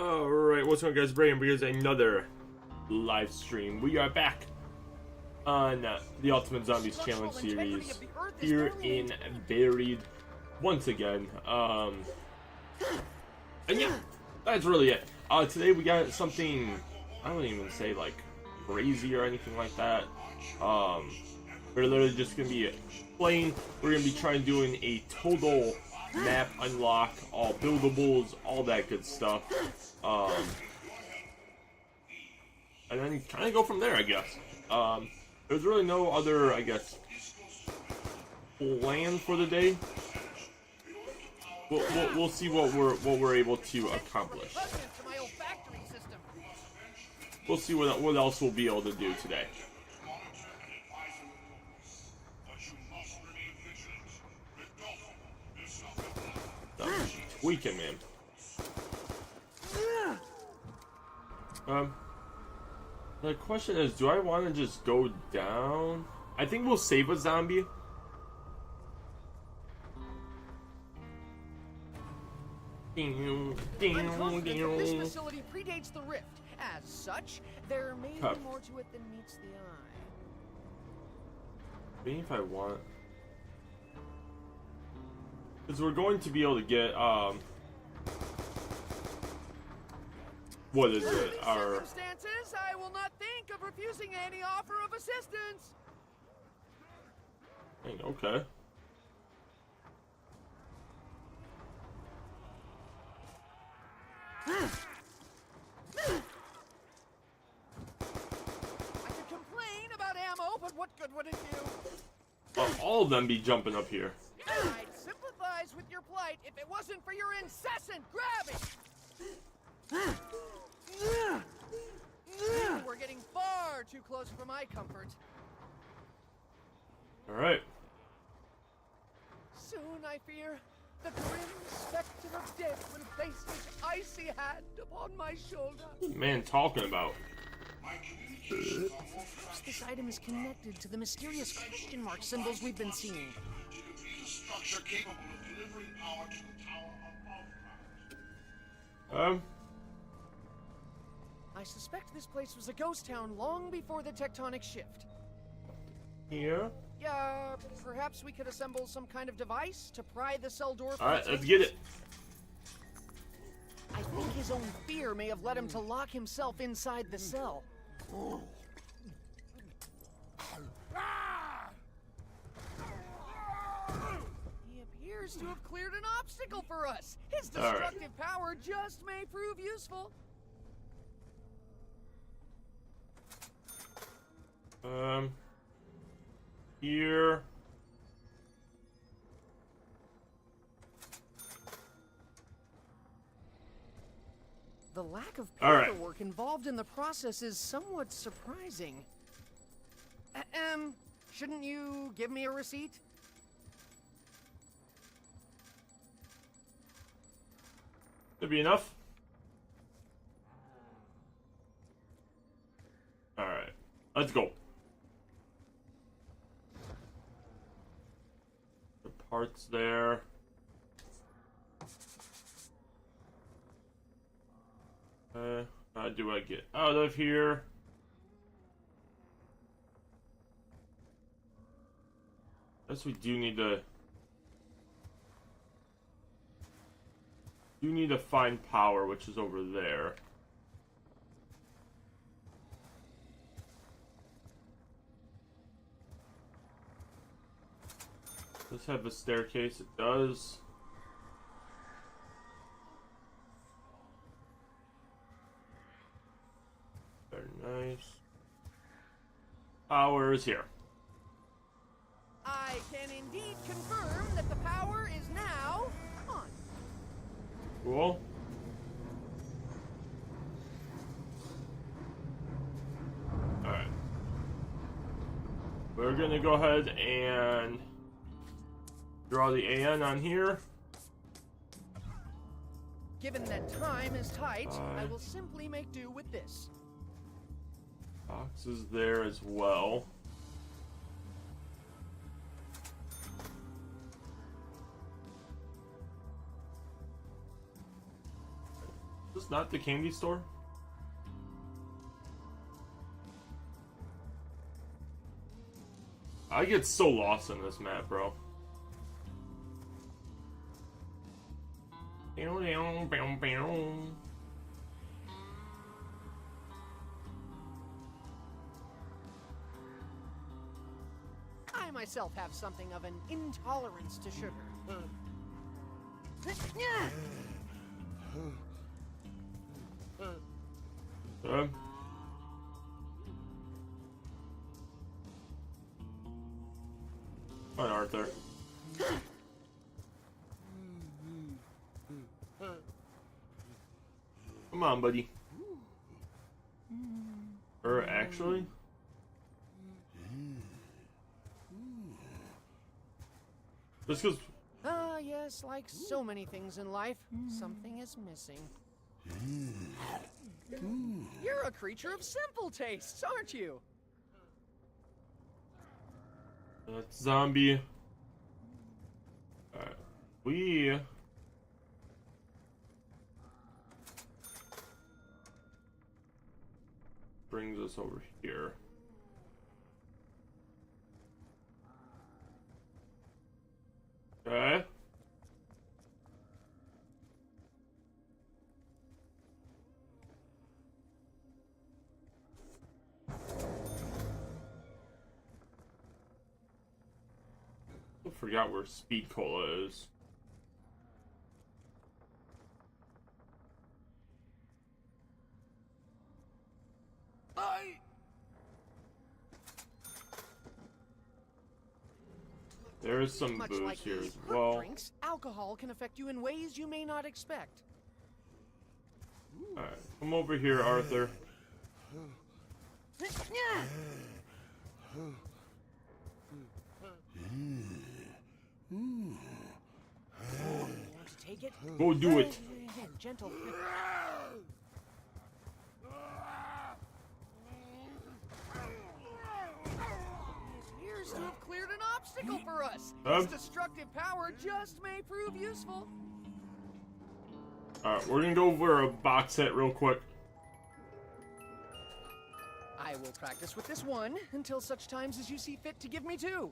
Alright, what's going on, guys? Brayden brings another live stream. We are back on the Ultimate Zombies Challenge series here in Buried once again. And yeah, that's really it. Today we got something, I don't even say like crazy or anything like that. We're literally just going to be playing. We're going to be trying doing a total map unlock, all buildables, all that good stuff. And then kind of go from there, I guess. There's really no other, I guess, plan for the day. We'll see what we're able to accomplish. We'll see what else we'll be able to do today. Tweaking, man. The question is, do I want to just go down? I think we'll save a zombie. This facility predates the rift. As such, there may be more to it than meets the eye. Maybe if I want, because we're going to be able to get what is it? Our circumstances, I will not think of refusing any offer of assistance. Dang, okay. I could complain about ammo, but what good would it do? All of them be jumping up here. I'd sympathize with your plight if it wasn't for your incessant grabbing. We're getting far too close for my comfort. Alright. Soon, I fear, the grim specter of death will place his icy hand upon my shoulder. What's the man talking about? Perhaps this item is connected to the mysterious question mark symbols we've been seeing. I suspect this place was a ghost town long before the tectonic shift. Here? Yeah, perhaps we could assemble some kind of device to pry the cell door. Alright, let's get it. I think his own fear may have led him to lock himself inside the cell. He appears to have cleared an obstacle for us. His destructive power just may prove useful. Here. The lack of paperwork involved in the process is somewhat surprising. Shouldn't you give me a receipt? Should be enough. Alright, let's go. The parts there. How do I get out of here? Guess we do need to find power, which is over there. Does this have a staircase? It does. Very nice. Power is here. I can indeed confirm that the power is now on. Cool. Alright. We're gonna go ahead and draw the AN on here. Given that time is tight, I will simply make do with this. Box is there as well. Is this not the candy store? I get so lost in this map, bro. I myself have something of an intolerance to sugar. Come on, Arthur. Come on, buddy. Or actually? Just because... Ah, yes, like so many things in life, something is missing. You're a creature of simple tastes, aren't you? That's zombie. Alright. We... brings us over here. Okay. I forgot where Speed Cola is. There is some Much booze like here these as well. drinks, alcohol can affect you in ways you may not expect. Alright, come over here, Arthur. Want to take it? Go do it. Gentle. Appears to have cleared an obstacle for us. His destructive power just may prove useful. Alright, we're gonna go over a box set real quick. I will practice with this one until such times as you see fit to give me two.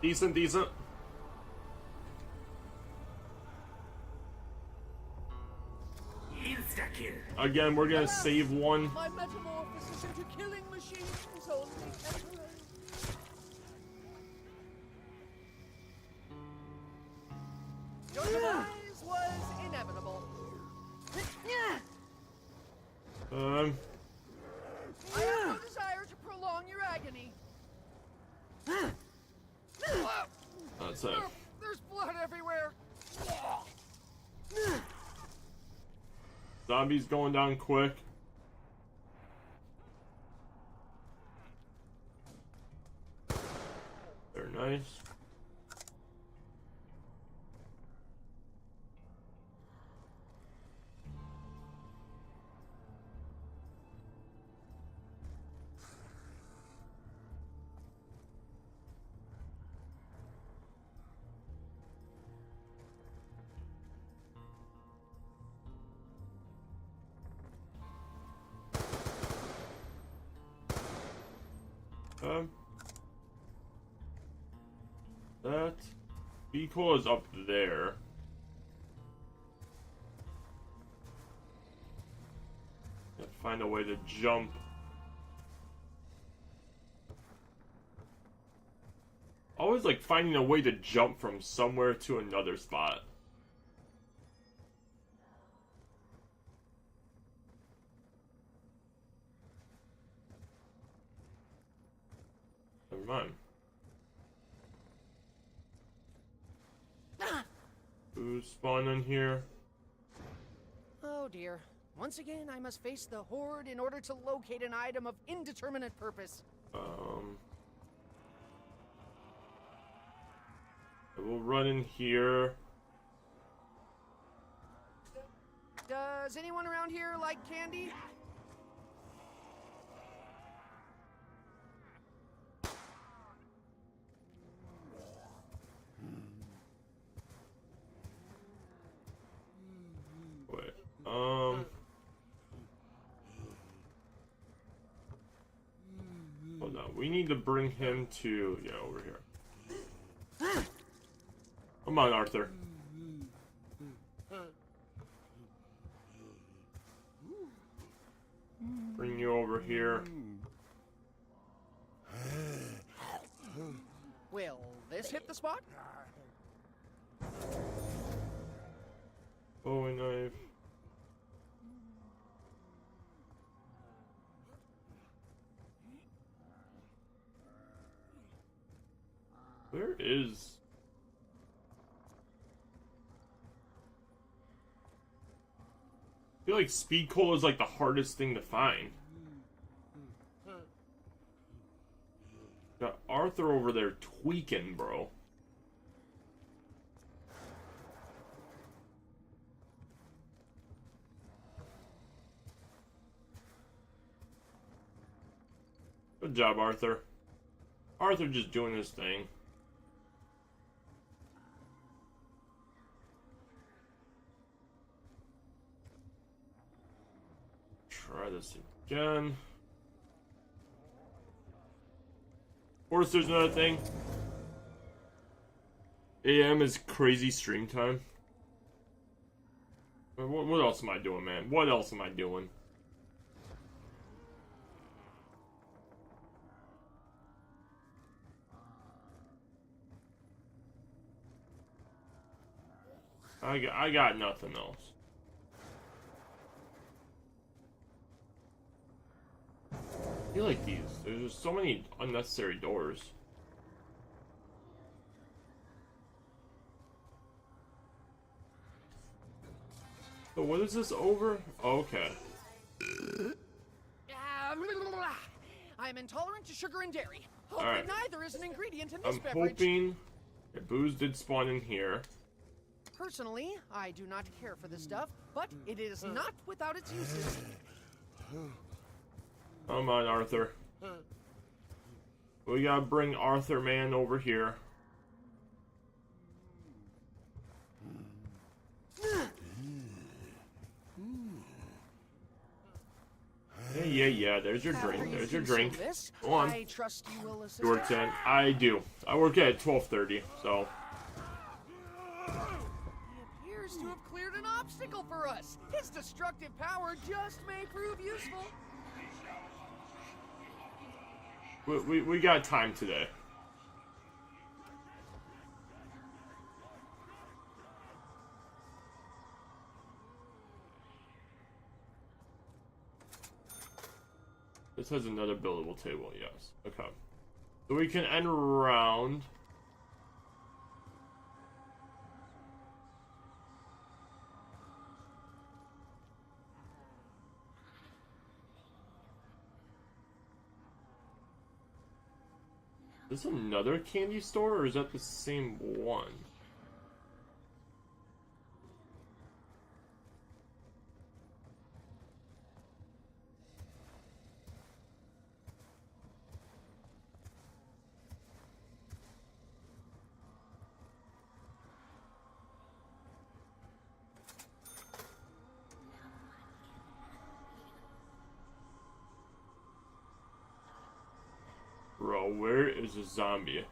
Decent. Again, we're gonna save one. My metamorphosis into killing machines is only temporary. Your demise was inevitable. I have no desire to prolong your agony. That's it. There's blood everywhere. Zombies going down quick. Very nice. That vehicle is up there. Gotta find a way to jump. Always like finding a way to jump from somewhere to another spot. Never mind. Who's spawning here? Oh dear. Once again, I must face the horde in order to locate an item of indeterminate purpose. I will run in here. Does anyone around here like candy? we need to bring him to over here. Come on, Arthur. Bring you over here. Will this hit the spot? Bowie knife. Where is... I feel like speed coal is like the hardest thing to find. Got Arthur over there tweaking, bro. Good job, Arthur. Arthur just doing his thing. Try this again. Of course, there's another thing. AM is crazy stream time. What else am I doing, man? What else am I doing? I got nothing else. I feel like these. There's just so many unnecessary doors. So what is this over? Oh, okay. I'm intolerant to sugar and dairy. Hope Alright. that neither is an ingredient in this I'm beverage. hoping that booze did spawn in here. Personally, I do not care for this stuff, but it is not without its uses. Come on, Arthur. We gotta bring Arthur man over here. Yeah. There's your drink. There's your drink. Go on. I trust you will assist. You work at? I do. I work at 12:30. So. He appears to have cleared an obstacle for us. His destructive power just may prove useful. We got time today. This has another buildable table, yes. Okay. So we can end round. Is this another candy store, or is that the same one? Bro, where is a zombie?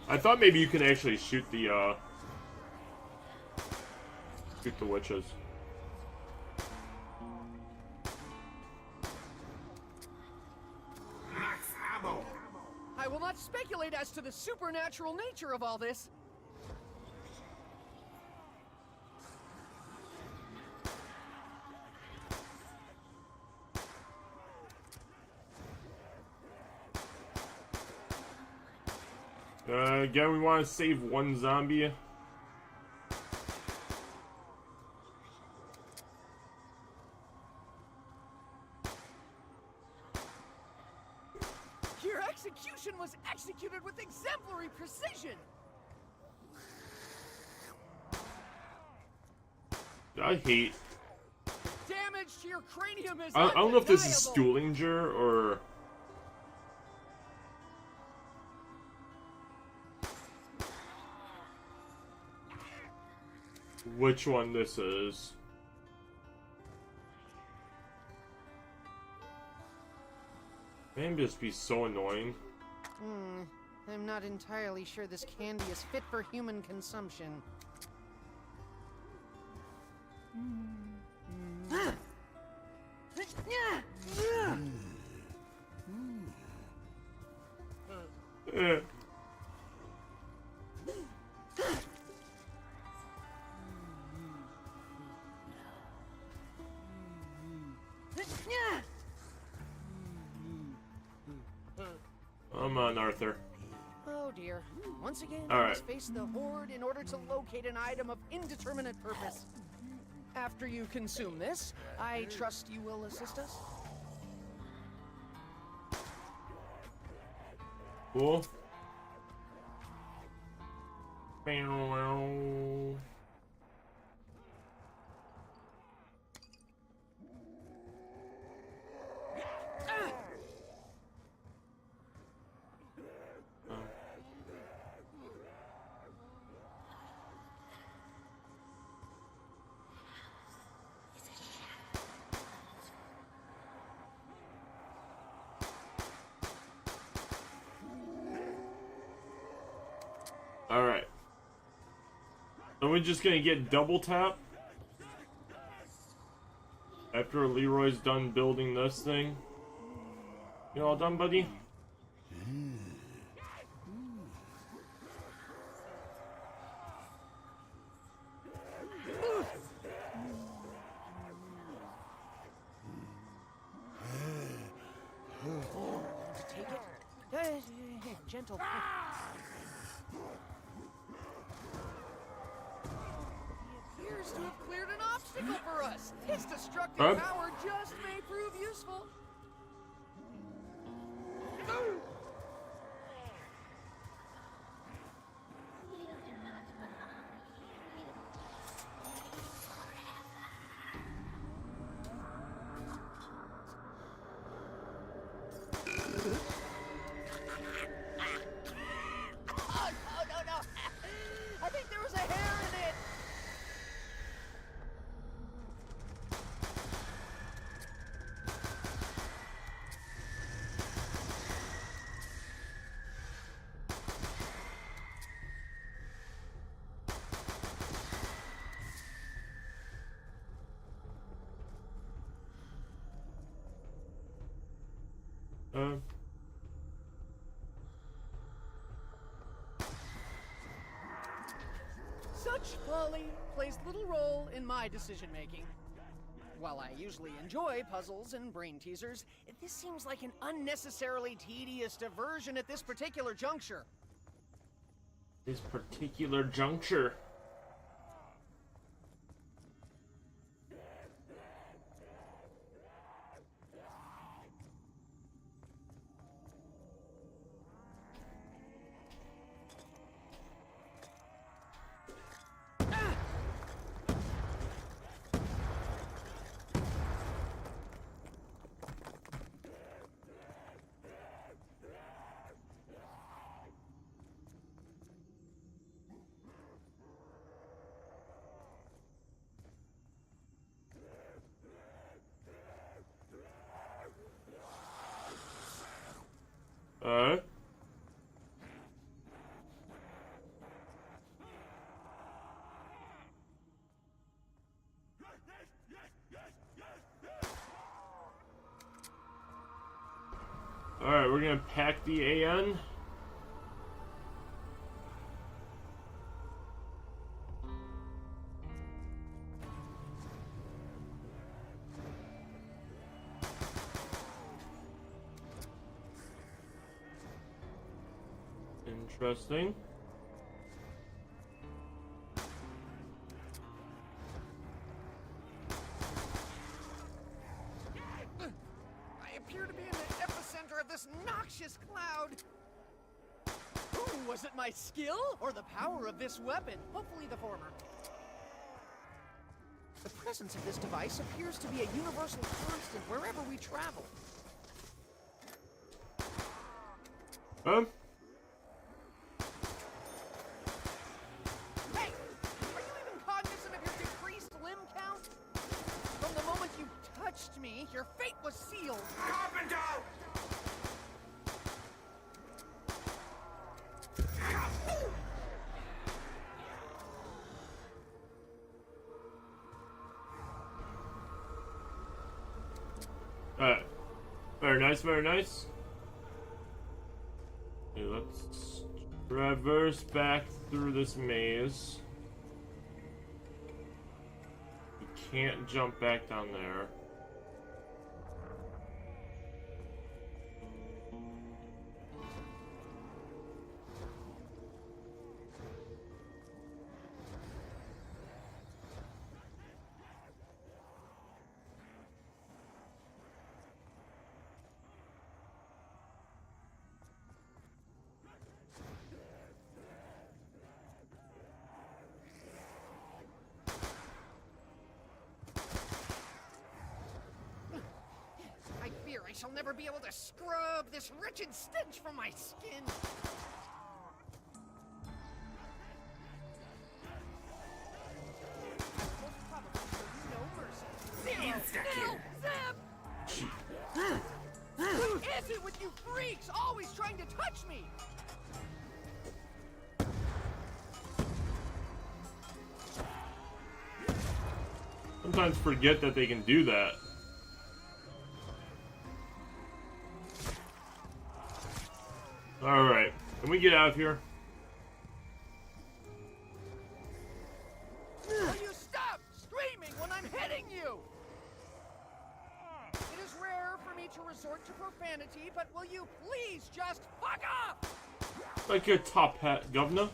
I thought maybe you can actually shoot the witches. I will not speculate as to the supernatural nature of all this. Again, we want to save one zombie. execution was executed with exemplary precision. I hate. Damage to your cranium is I don't know if this is undeniable. Stuhlinger or. Which one this is. Man, just be so annoying. I'm not entirely sure this candy is fit for human consumption. Eh. Come on, Arthur. Oh dear. Once again, All I right. must face the horde in order to locate an item of indeterminate purpose. After you consume this, I trust you will assist us? Cool. Alright. Are we just gonna get double tap? After Leroy's done building this thing? You all done, buddy? Take it. Gentle. He appears to have cleared an obstacle for us. His destructive power just may prove useful. Oh, no. I think there was a hair in it. Such folly plays little role in my decision-making. While I usually enjoy puzzles and brain teasers, this seems like an unnecessarily tedious diversion at this particular juncture. This particular juncture. Alright, we're gonna pack the AN. Interesting. I appear to be in the epicenter of this noxious cloud. Ooh, was it my skill or the power of this weapon? Hopefully the former. The presence of this device appears to be a universal constant wherever we travel. Hey! Are you even cognizant of your decreased limb count? From the moment you touched me, your fate was sealed. Carpenter! Alright. Very nice, very nice. Okay, let's traverse back through this maze. You can't jump back down there. I shall never be able to scrub this wretched stench from my skin. Zero! Nil! Zip! What is it with you freaks always trying to touch me? Sometimes forget that they can do that. Alright, can we get out of here? Will you stop screaming when I'm hitting you? It is rare for me to resort to profanity, but will you please just fuck off? Like your top hat, governor.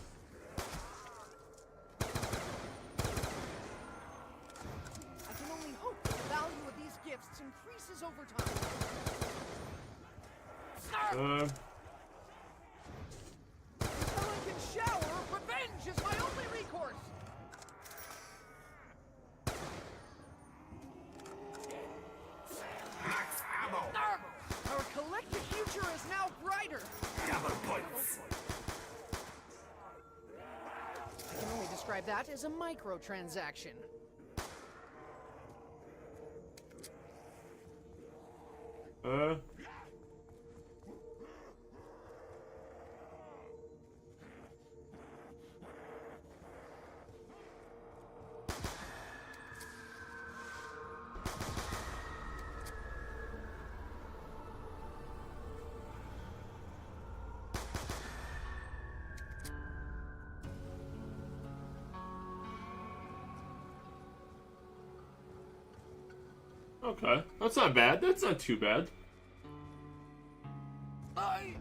I can only hope that the value of these gifts increases over time. Until I can shower, revenge is my only recourse. Max ammo! Our collective future is now brighter. Double points! I can only describe that as a microtransaction. Okay, that's not bad. That's not too bad. Oi,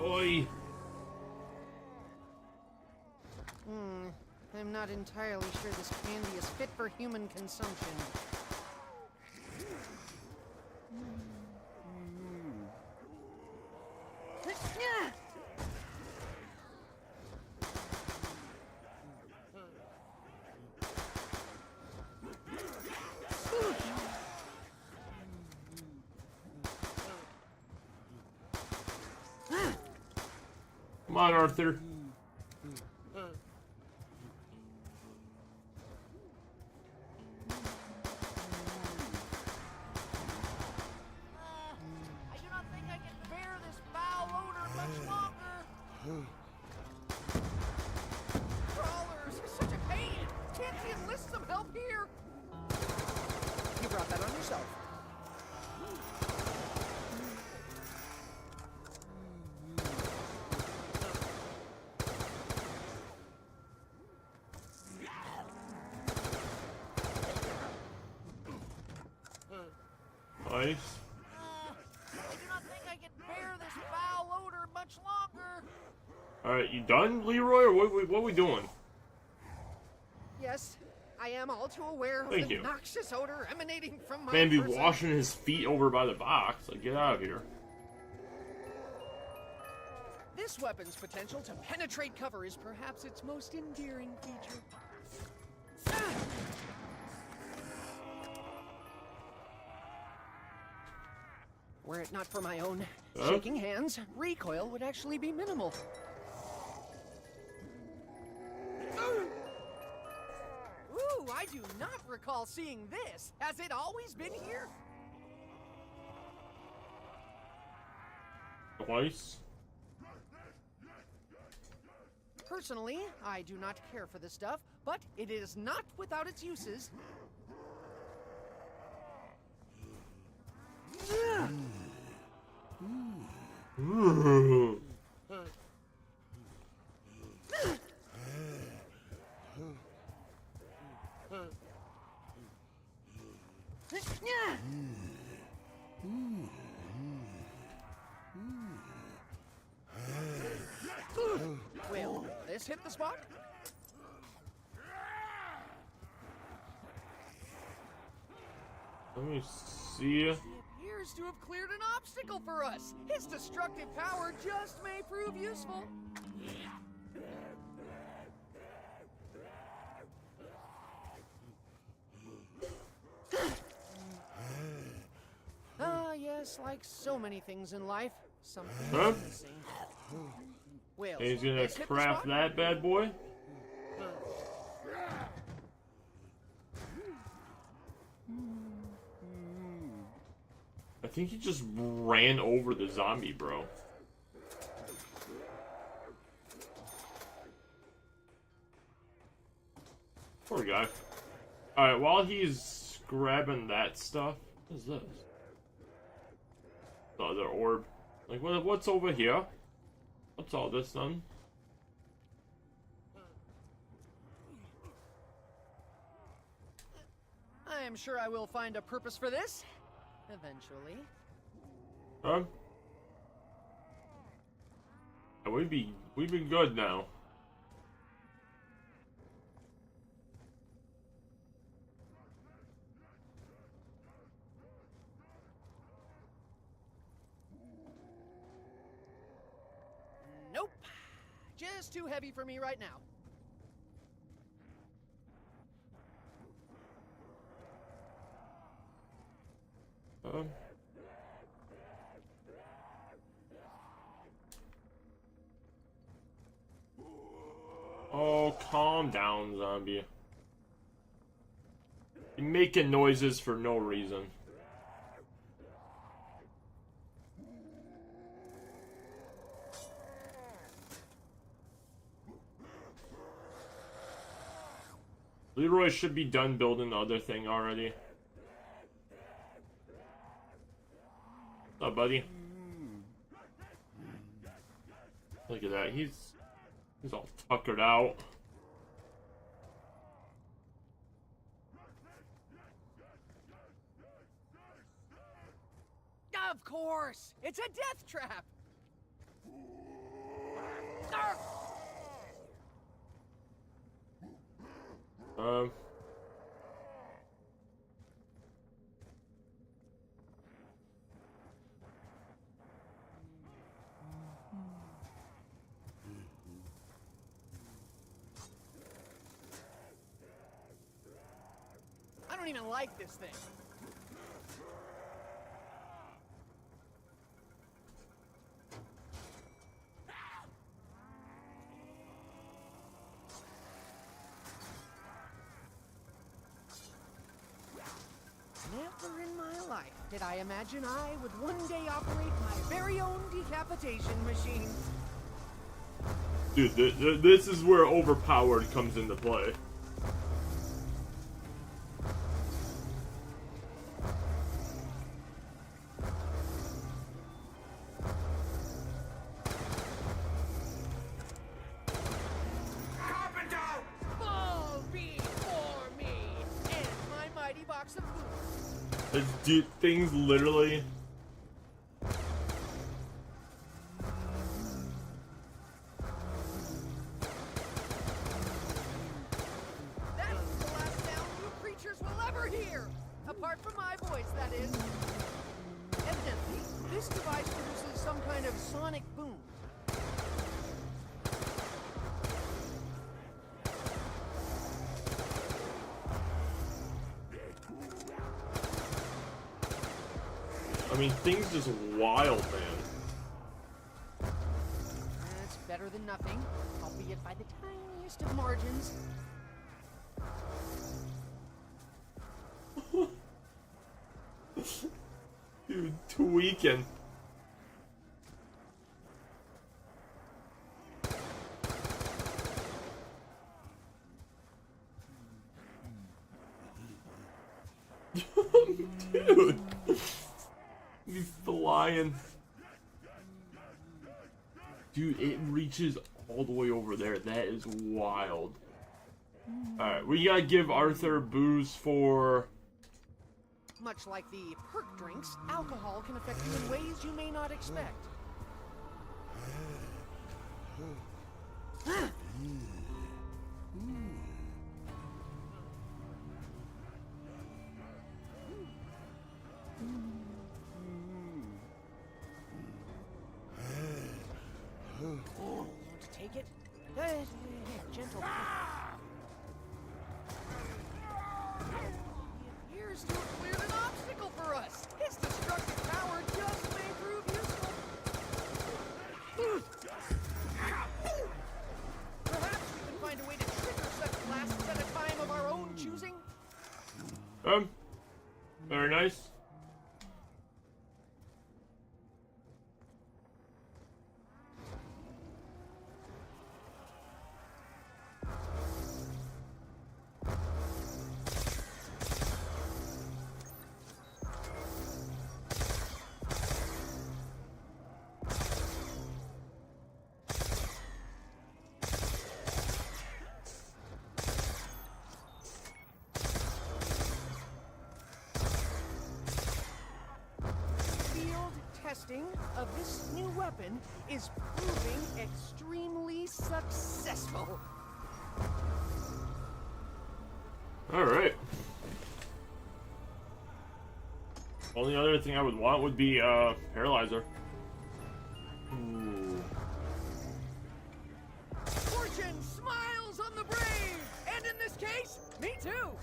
oi. I'm not entirely sure this candy is fit for human consumption. Come on, Arthur. I do not think I can bear this foul odor much longer. Crawlers, it's such a pain. Can't you enlist some help here? You brought that on yourself. Nice. I do not think I can bear this foul odor much longer. Alright, you done, Leroy, or what are we doing? Yes, I am all too aware of Thank the you. noxious odor emanating from my Man be person. washing his feet over by the box. Like, get out of here. This weapon's potential to penetrate cover is perhaps its most endearing feature. Were it not for my own shaking hands, recoil would actually be minimal. Ooh, I do not recall seeing this. Has it always been here? Twice. Personally, I do not care for this stuff, but it is not without its uses. Ooh. Will this hit the spot? Let me see. He appears to have cleared an obstacle for us. His destructive power just may prove useful. Ah, yes, like so many things in life, something Huh? is missing. Will And he's gonna this hit the craft spot? that bad boy. I think he just ran over the zombie, bro. Poor guy. Alright, while he's grabbing that stuff, what is this? The other orb. Like, what's over here? What's all this then? I am sure I will find a purpose for this eventually. Huh? Yeah, we'd be good now. Nope. Just too heavy for me right now. Oh, calm down, zombie. You're making noises for no reason. Leroy should be done building the other thing already. What's up, buddy? Look at that. He's all tuckered out. Of course! It's a death trap! Arr! I don't even like this thing. Never in my life did I imagine I would one day operate my very own decapitation machine. Dude, this is where overpowered comes into play. Carpenter! Fall before me and my mighty box of food. Dude, things literally. That's the last sound you creatures will ever hear! Apart from my voice, that is. Evidently, this device produces some kind of sonic boom. I mean, things just wild, man. It's better than nothing, albeit by the tiniest of margins. Dude, tweaking. Dude. He's flying. Dude, it reaches all the way over there. That is wild. Alright, we gotta give Arthur booze for... Much like the perk drinks, alcohol can affect you in ways you may not expect. Want to take it? Gentle. It appears to have cleared an obstacle for us. Its destructive power just may prove useful. Perhaps we can find a way to trigger such blasts at a time of our own choosing? Very nice. Testing of this new weapon is proving extremely successful. All right. Only other thing I would want would be paralyzer. Ooh. Fortune smiles on the brave, and in this case, me too.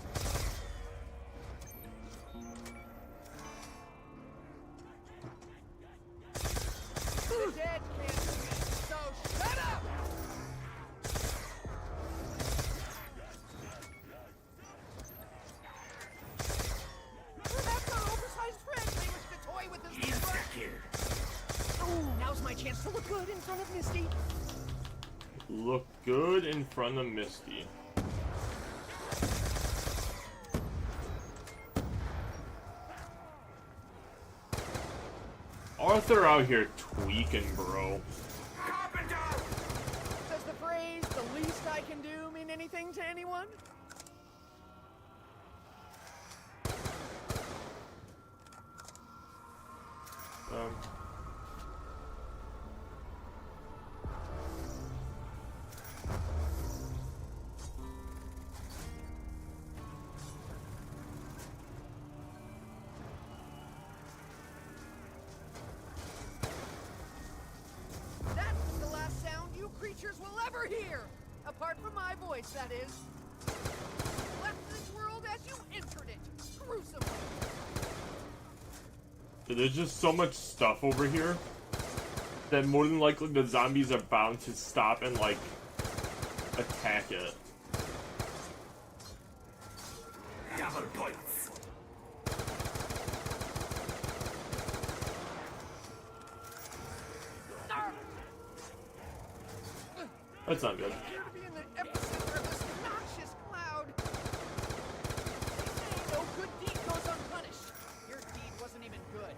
The dead can't speak, so shut up! Perhaps our oversized friend may wish to toy with this new brush. Here. Oh, now's my chance to look good in front of Misty. Look good in front of Misty. Arthur out here tweaking, bro. Carpenter! Does the phrase, the least I can do, mean anything to anyone? That's the last sound you creatures will ever hear! Apart from my voice, that is. Left this world as you entered it, gruesomely. Dude, there's just so much stuff over here that more than likely the zombies are bound to stop and, like, attack it. Double points. That's not good. Appear to be in the epicenter of this noxious cloud. They say no good deed goes unpunished. Your deed wasn't even good.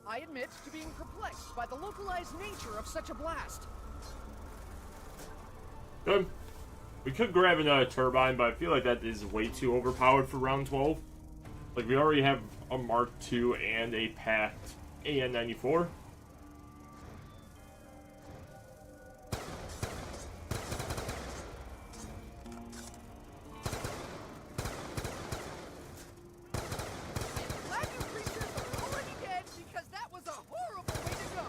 I admit to being perplexed by the localized nature of such a blast. Good. We could grab another turbine, but I feel like that is way too overpowered for round 12. Like, we already have a Mark II and a packed AN-94. Glad you creatures are already dead because that was a horrible way to go.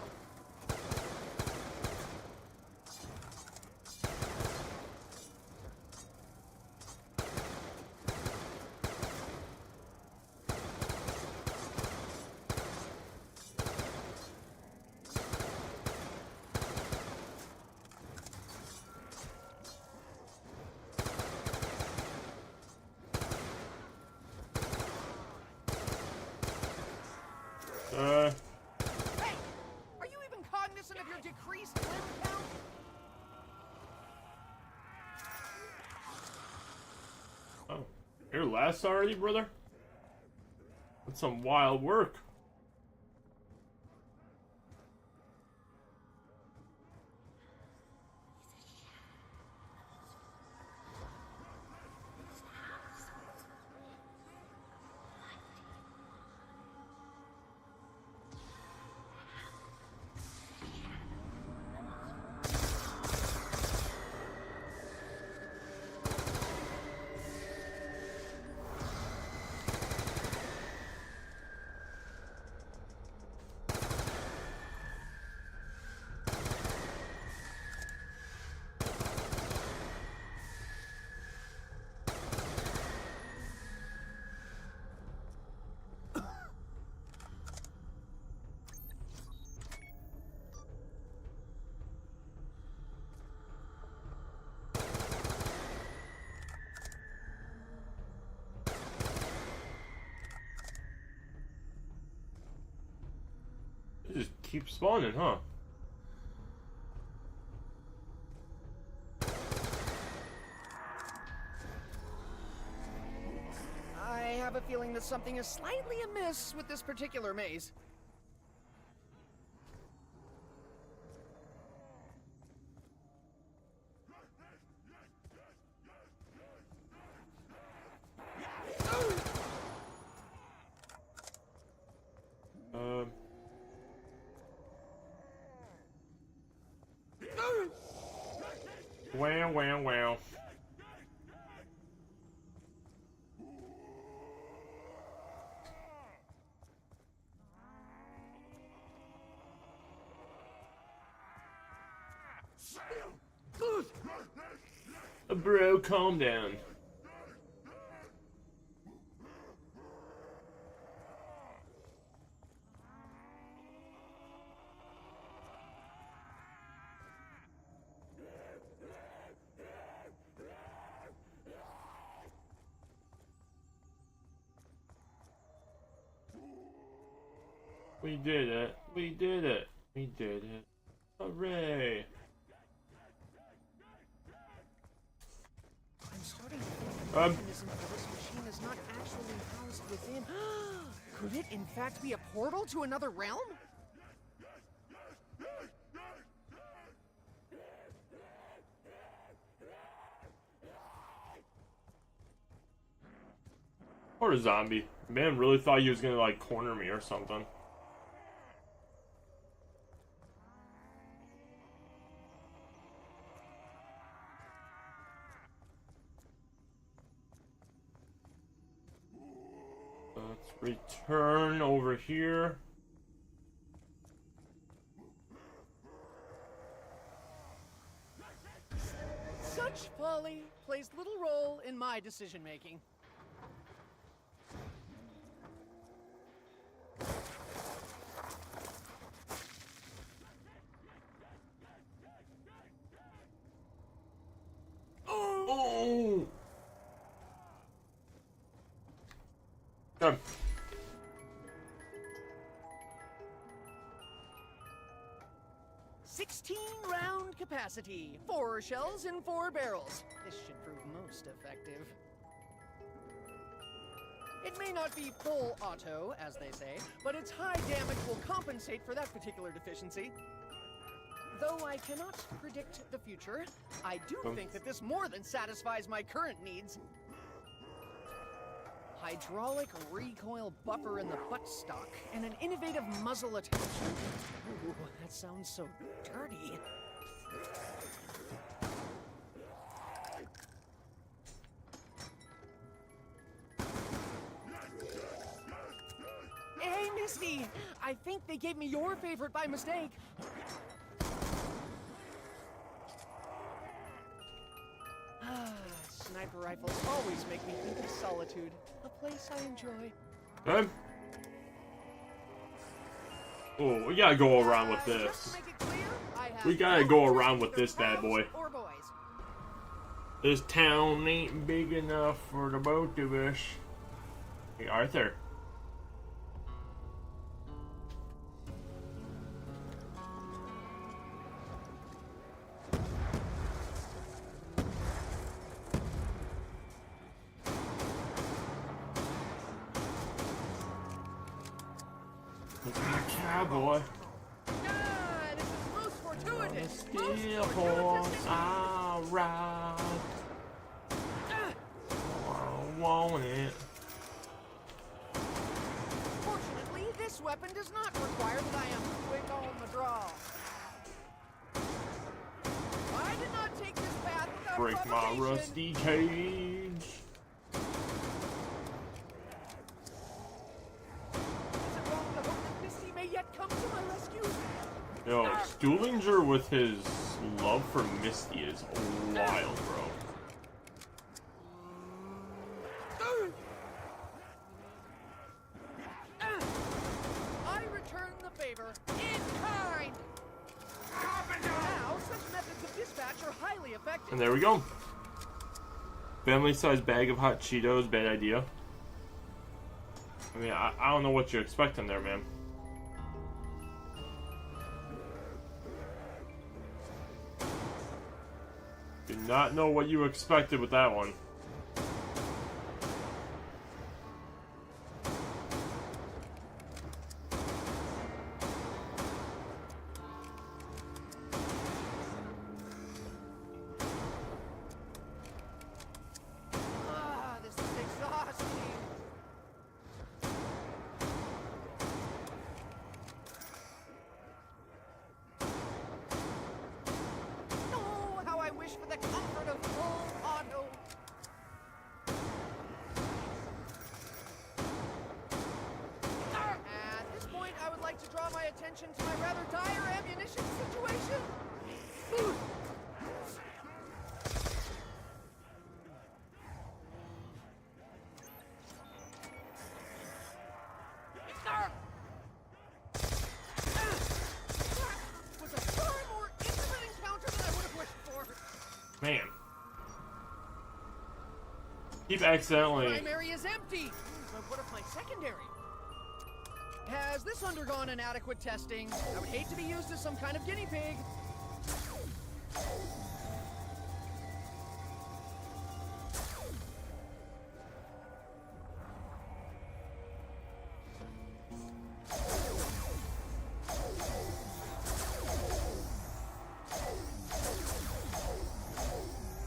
Your last already, brother? That's some wild work. It just keeps spawning, huh? I have a feeling that something is slightly amiss with this particular maze. Wow, wow, wow. Bro, calm down. We did it. We did it. We did it. Hooray. I'm starting to think the mechanism for this machine is not actually housed within. Could it, in fact, be a portal to another realm? Poor zombie. Man really thought he was gonna, like, corner me or something. Let's return over here. Such folly plays little role in my decision-making. Oh! Come. Round capacity, 4 shells in 4 barrels. This should prove most effective. It may not be full auto, as they say, but its high damage will compensate for that particular deficiency. Though I cannot predict the future, I do think that this more than satisfies my current needs. Hydraulic recoil buffer in the buttstock, and an innovative muzzle attachment. Ooh, that sounds so dirty. Hey, Misty! I think they gave me your favorite by mistake. Sniper rifles always make me think of solitude, a place I enjoy. Okay. Oh, we gotta go around with this. We gotta go around with this bad boy. This town ain't big enough for the both of us. Hey, Arthur. boy. Ah, this is most fortuitous. Steel horse, I ride. I want it. Fortunately, this weapon does not require that I am quick on the draw. I did not take this path without Break my provocation. rusty cage. Is it wrong to hope that Misty may yet come to my rescue? Yo, Stuhlinger with his love for Misty is wild, bro. I return the favor in kind. Now, such methods of dispatch are highly effective. And there we go. Family-sized bag of hot Cheetos, bad idea. I mean, I don't know what you're expecting there, man. Did not know what you expected with that one. Ah, this is exhausting. Oh, how I wish for the comfort of full auto. At this point, I would like to draw my attention to my rather dire ammunition situation. Was a far more intimate encounter than I would have wished for. Man. Keep accidentally. Primary is empty. But what if my secondary? Has this undergone an adequate testing? I would hate to be used as some kind of guinea pig.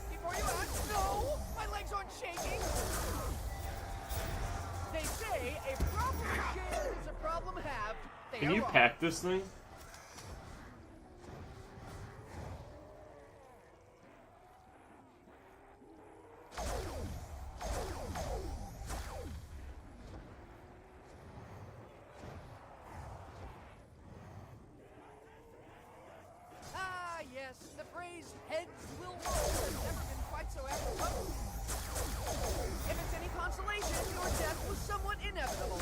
Before you ask, no! My legs aren't shaking! They say a problem shared is a problem halved. They Can are you wrong. pack this thing? Ah, yes, the phrase heads will roll has never been quite so apropos. If it's any consolation, your death was somewhat inevitable.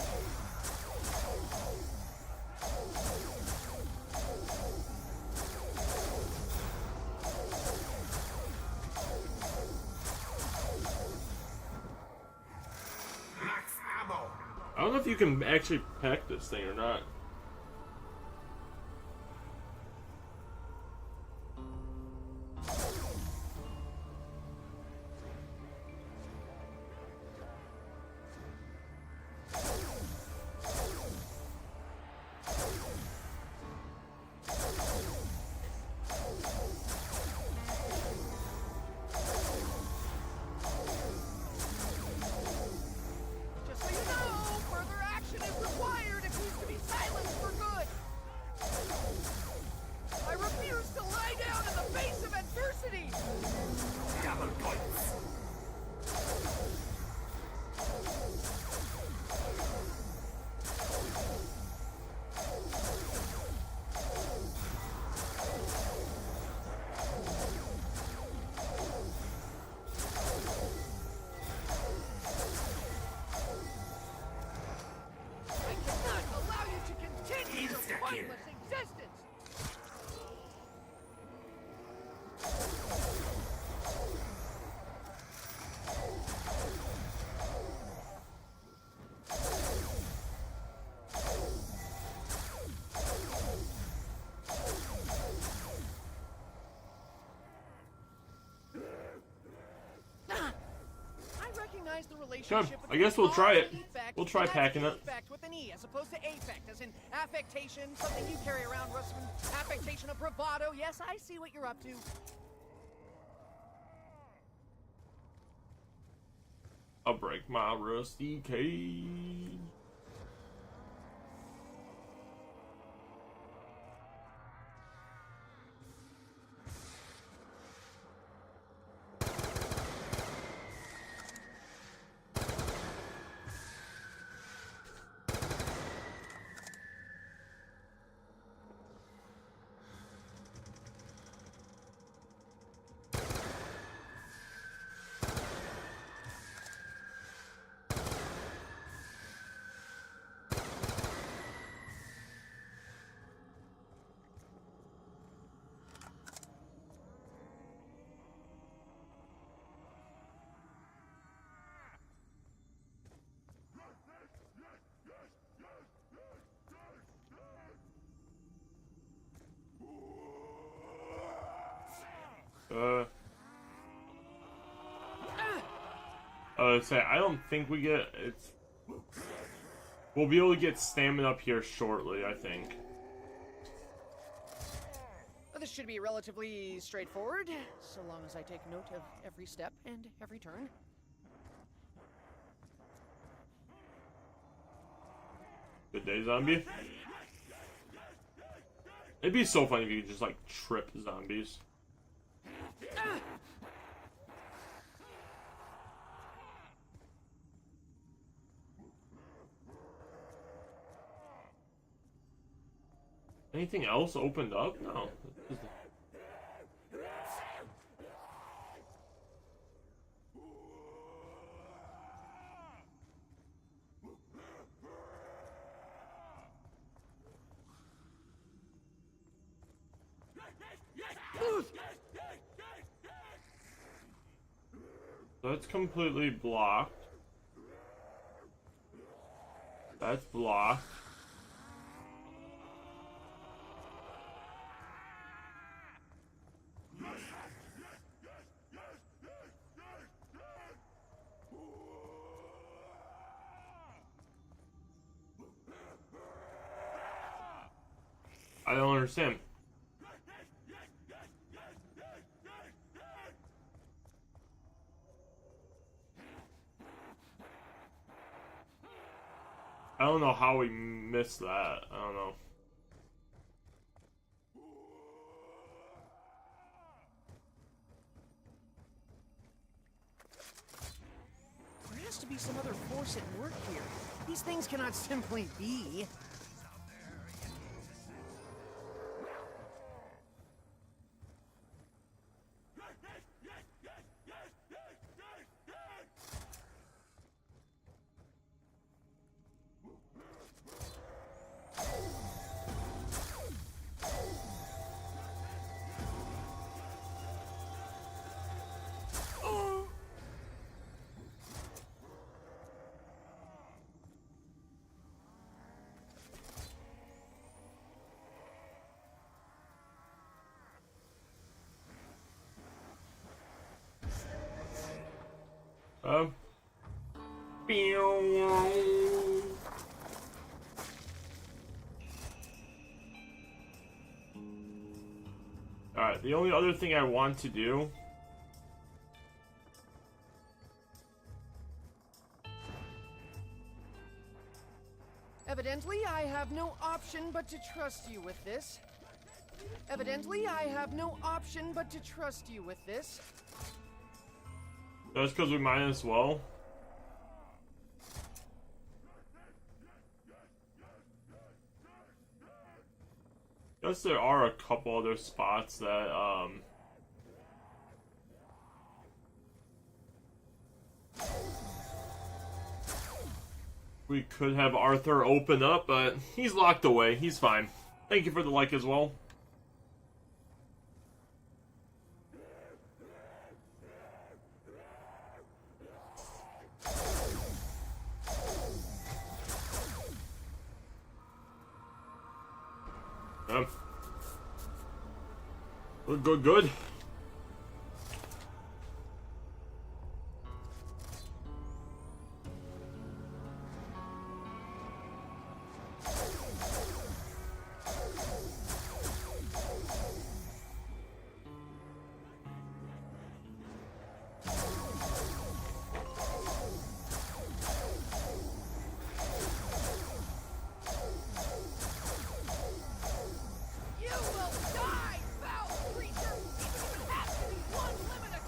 Max ammo. I don't know if you can actually pack this thing or not. Just so you know, further action is required if he's to be silenced for good. I refuse to lie down in the face of adversity. Double points. I cannot allow you to continue your Insta-kill. mindless existence. I recognize the relationship I guess we'll try it. between feedback We'll try packing it. Affect with an E as opposed to affect, as in affectation, something you carry around, Russman. Affectation of bravado. Yes, I see what you're up to. I'll break my rusty cage. Say, I don't think we get it's. We'll be able to get stamina up here shortly, I think. Well, this should be relatively straightforward, so long as I take note of every step and every turn. Good day, zombie. It'd be so funny if you could just like trip zombies. Anything else opened up? No. That's completely blocked. That's blocked. I don't understand. I don't know how we missed that. I don't know. There has to be some other force at work here. These things cannot simply be. Alright, the only other thing I want to do Evidently, I have no option but to trust you with this. Evidently, I have no option but to trust you with this. That's because we might as well. Guess there are a couple other spots that we could have Arthur open up, but he's locked away. He's fine. Thank you for the like as well. Good.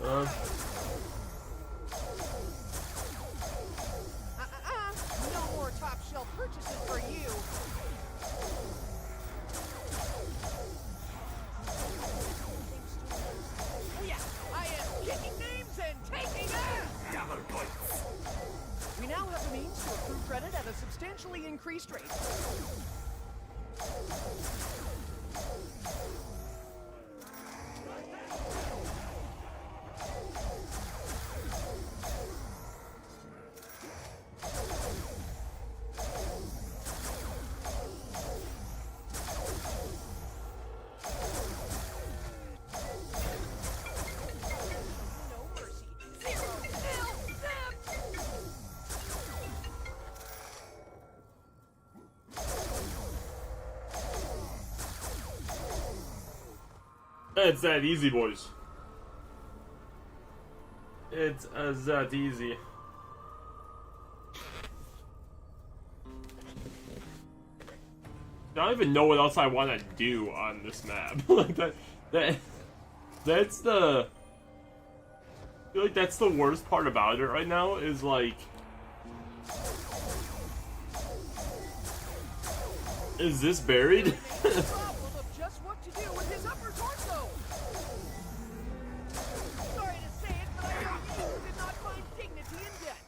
No more top shelf purchases for you. Yeah, I am kicking names and taking ass! Double points. We now have the means to accrue credit at a substantially increased rate. No mercy. 0-0 them! It's that easy, boys. It's that easy. I don't even know what else I want to do on this map. Like that's the. I feel like that's the worst part about it right now. Is like, is this buried? Problem of just what to do with his upper torso. Sorry to say it, but I know you did not find dignity in death.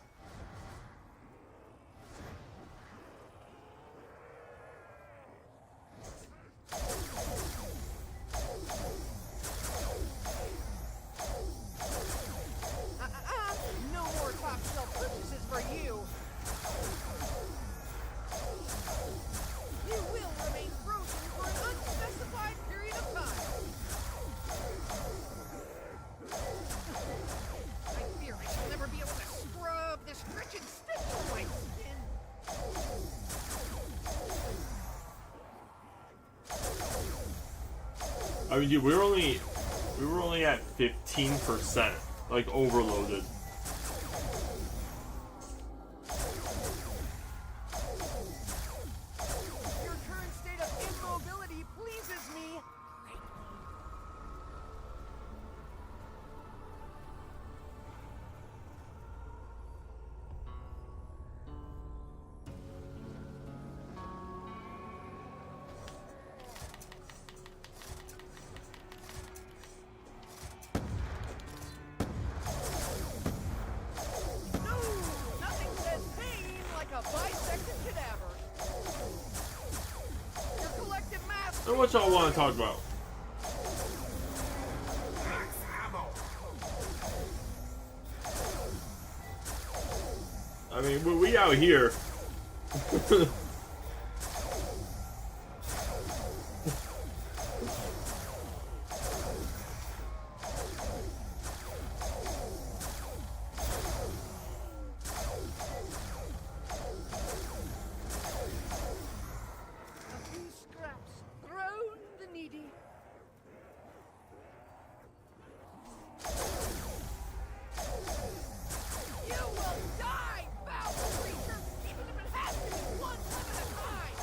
No more top shelf purchases for you. You will remain frozen for an unspecified period of time. I fear I shall never be able to scrub this wretched stitch from my skin. I mean, dude, we were only at 15%, like overloaded. Your current state of immobility pleases me. No, nothing says pain like a bisected cadaver. Your collective mass. So what y'all want to talk about? Max ammo. I mean, we out here. A few scraps groan the needy. You will die, foul creature, even if it has to be one limb at a time.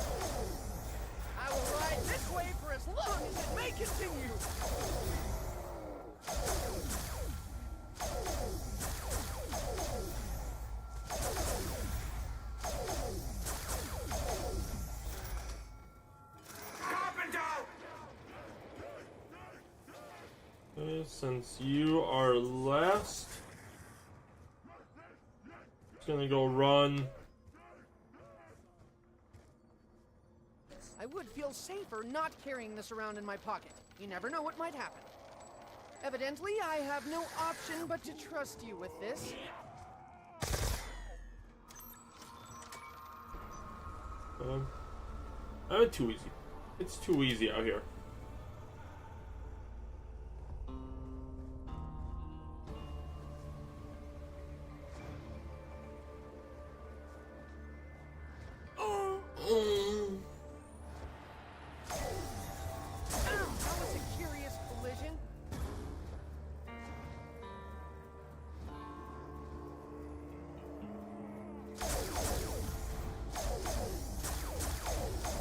I will ride this way for as long as it may continue. Carpenter. Since you are last, just gonna go run. I would feel safer not carrying this around in my pocket. You never know what might happen. Evidently, I have no option but to trust you with this. Too easy. It's too easy out here. That was a curious collision.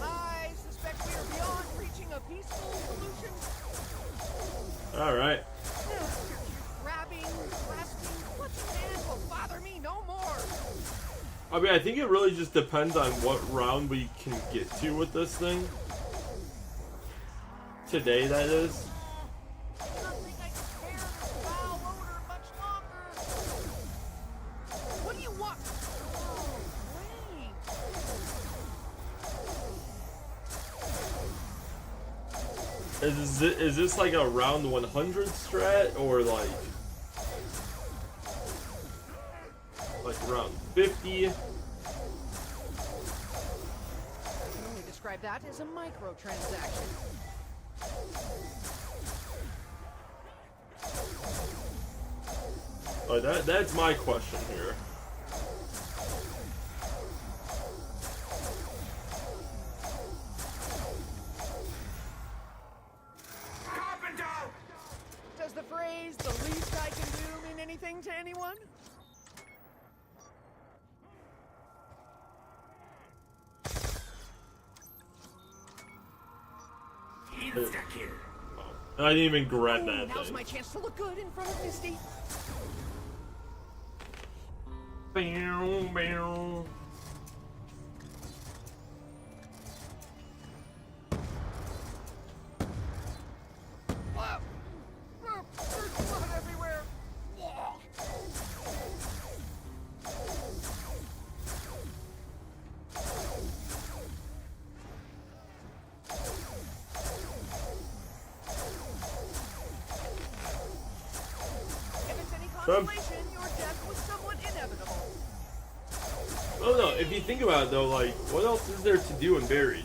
I suspect we are beyond reaching a peaceful solution. All right. You're grabbing I mean, I think it really just depends on what round we can get to with this thing. Today, that is. I don't think I can bear this foul odor much longer. What do you want? Oh, wait. Is this like a round 100 strat or like round 50? I can only describe that as a microtransaction. Oh, that's my question here. Carpenter! Does the phrase, the least I can do, mean anything to anyone? Insta-kill. I didn't even grab that Now's thing. my chance to look good in front of Misty. Bow, bow. Whoa! There's blood everywhere. If it's any consolation, your death was somewhat inevitable. Oh no, if you think about it though, like, what else is there to do in Buried?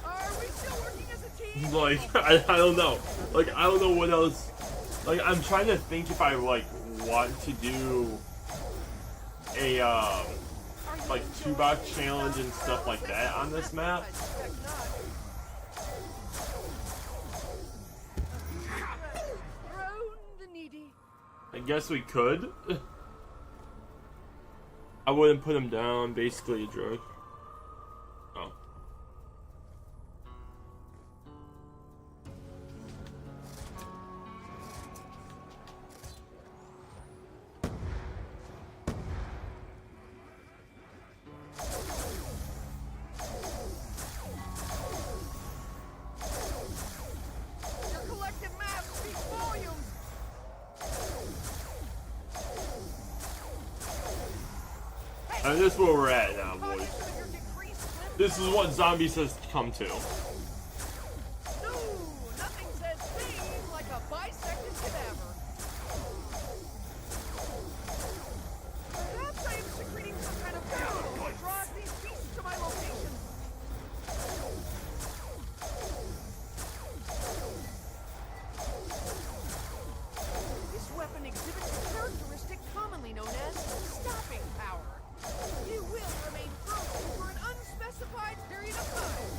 Are we still working as a team? Like, I don't know. Like, I don't know what else. Like, I'm trying to think if I, like, want to do a, like, 2-box challenge and stuff like that on this map. I suspect not. Drone the needy. I guess we could. I wouldn't put him down, basically a drug. Oh. Your collective mass speaks volumes. And this is where we're at now, boys. Cognizant of your decreased limb This is what zombies has come to. No, nothing says pain like a bisected cadaver. Perhaps I am secreting some kind of chemical that draws these beasts to my location. This weapon exhibits a characteristic commonly known as stopping power. You will remain frozen for an unspecified period of time.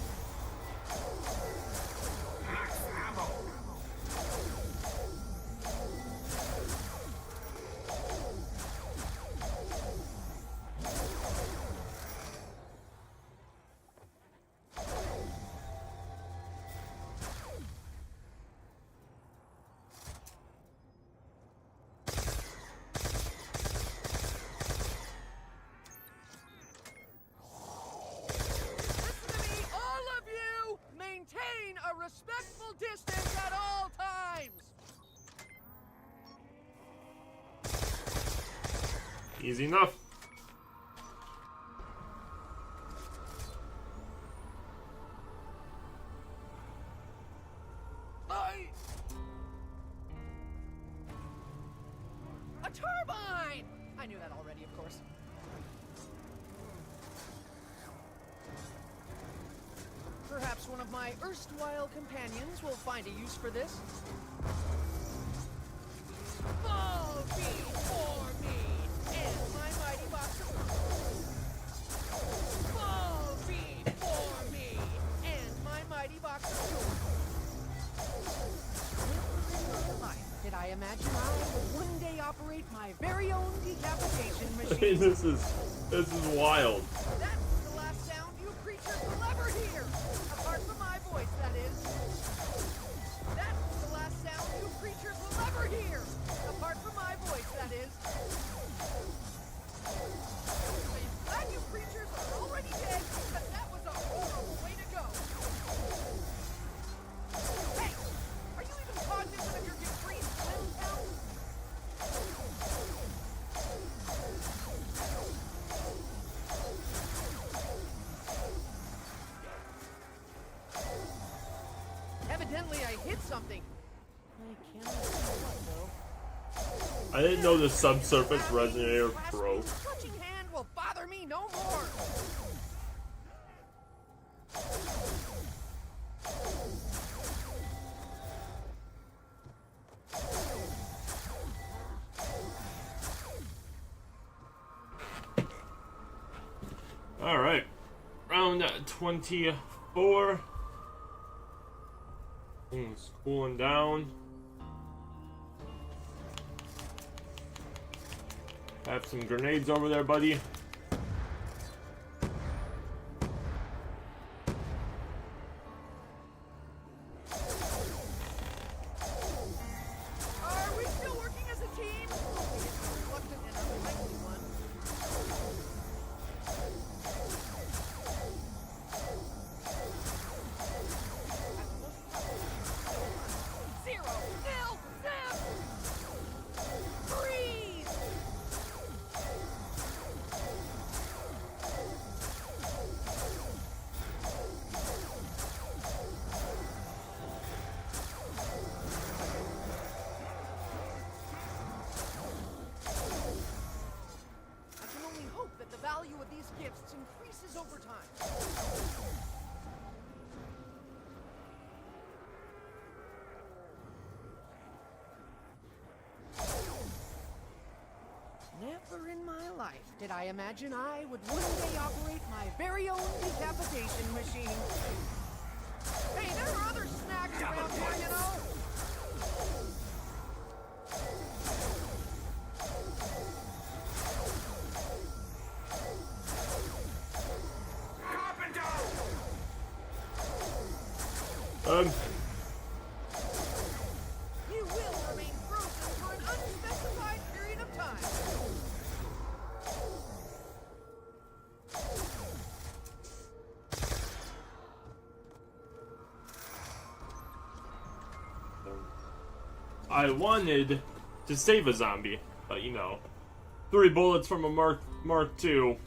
Max ammo. Listen to me, all of you! Maintain a respectful distance at all times! Easy enough. A turbine! I knew that already, of course. Perhaps one of my erstwhile companions will find a use for this. Fall before me and my mighty box of Fall before me and my mighty box of Did I imagine I would one day operate operate my very own decapitation machine. This is wild. That's the last sound you creatures will ever hear! Apart from my voice, that is. That's the last sound you creatures will ever hear! Apart from my voice, that is. I'm glad you creatures are already dead, but that was a horrible way to go! Hey! Are you even cognizant of your decreased limb count? Evidently I hit something. I can't see what though. I didn't know the subsurface resonator broke. Clutching hand will bother me no more. All right, round 24. Things cooling down. Have some grenades over there, buddy. Are we still working as a team? Reluctant and unlikely one. Zero, nil, zip! Freeze! I can only hope that the value of these gifts increases over time. Never in my life did I imagine I would one day operate my very own decapitation machine. Hey, there are other snacks around here, you know? Carpenter! You will remain frozen for an unspecified period of time. I wanted to save a zombie, but you know, 3 bullets from a Mark II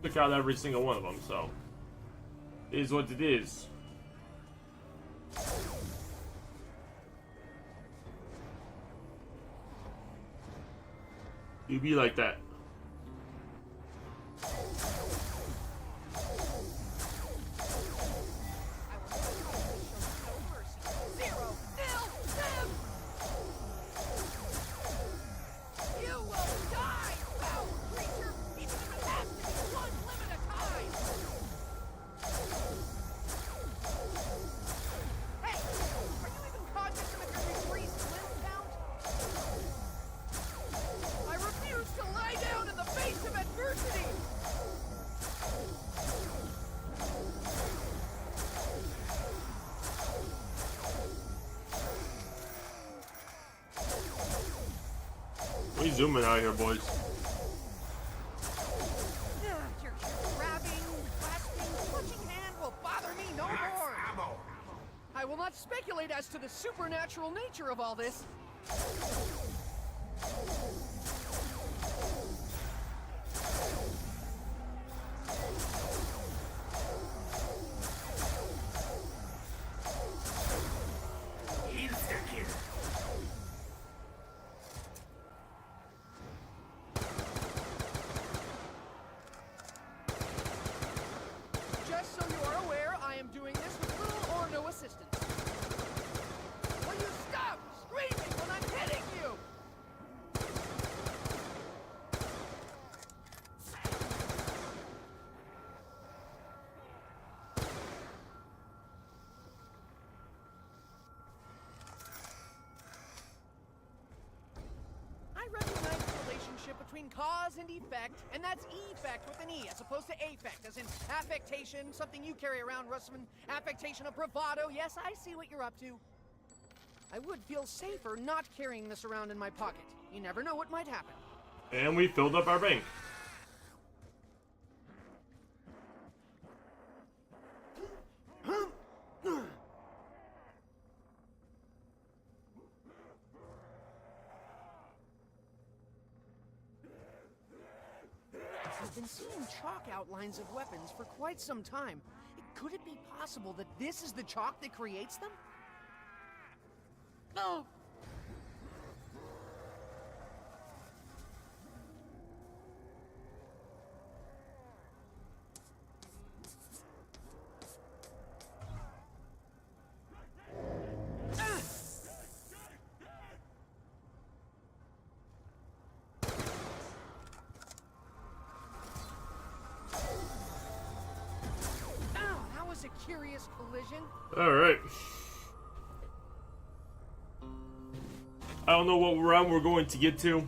took out every single one of them. So, it is what it is. You be like that. Zero, nil, zip! You will die, foul creature, even if it has to be one limb at a time! Hey, are you even cognizant of your decreased limb count? I refuse to lie down in the face of adversity! We zooming out here, boys. Your grabbing, clasping, clutching hand will bother me no more! Ammo! I will not speculate as to the supernatural nature of all this. Insta-kill! Just so you are aware, I am doing this with little or no assistance. Will you stop screaming when I'm hitting you? I recommend between cause and effect, and that's effect with an E as opposed to affect, as in affectation, something you carry around, Russman. Affectation of bravado. Yes, I see what you're up to. I would feel safer not carrying this around in my pocket. You never know what might happen. And we filled up our bank. I've been seeing chalk outlines of weapons for quite some time. Could it be possible that this is the chalk that creates them? No! A curious collision. All right. I don't know what round we're going to get to.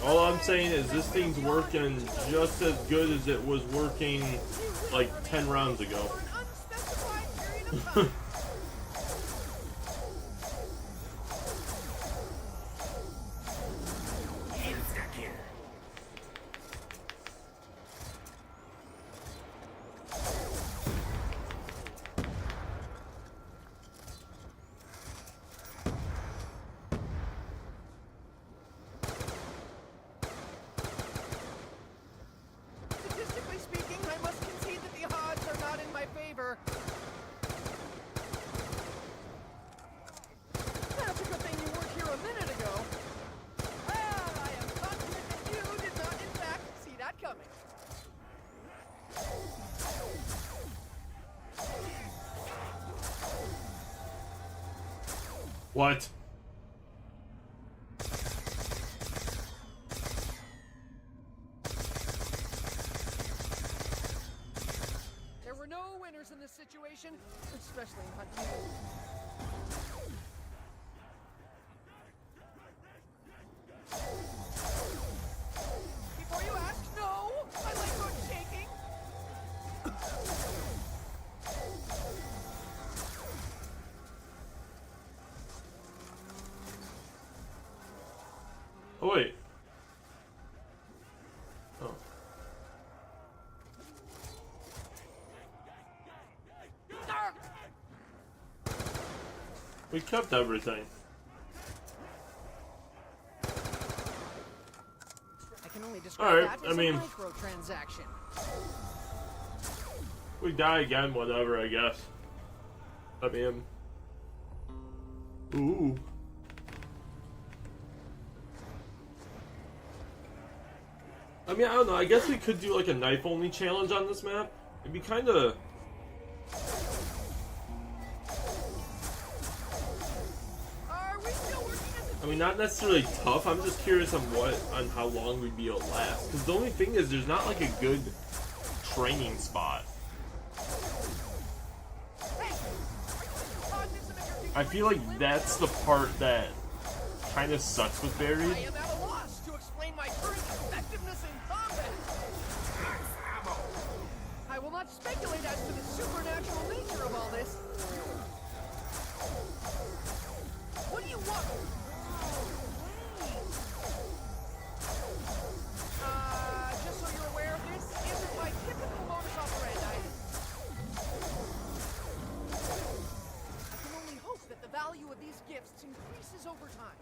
All I'm saying is this thing's working just as good as it was working like 10 rounds ago. Statistically speaking, I must concede that the odds are not in my favor. That's a good thing you weren't here a minute ago. Well, I am confident that you did not, in fact, see that coming. What? There were no winners in this situation, especially not you. Before you ask, no! My legs aren't shaking! Oh, wait. Oh. We kept everything. I can only describe Alright, that I as mean- a microtransaction. We die again, whatever, I guess. I mean... Ooh. I mean, I don't know, I guess we could do like a knife-only challenge on this map. It'd be kinda... Are we still working as a I mean, not necessarily tough, I'm just curious on how long we'd be able to last. Because the only thing is, there's not like a good training spot. I feel like that's the part that kind of sucks with Buried. I am at a loss to explain my current effectiveness in combat. I will not speculate as to the supernatural nature of all this. What do you want? Just so you're aware, this isn't my typical modus operandi. I can only hope that the value of these gifts increases over time.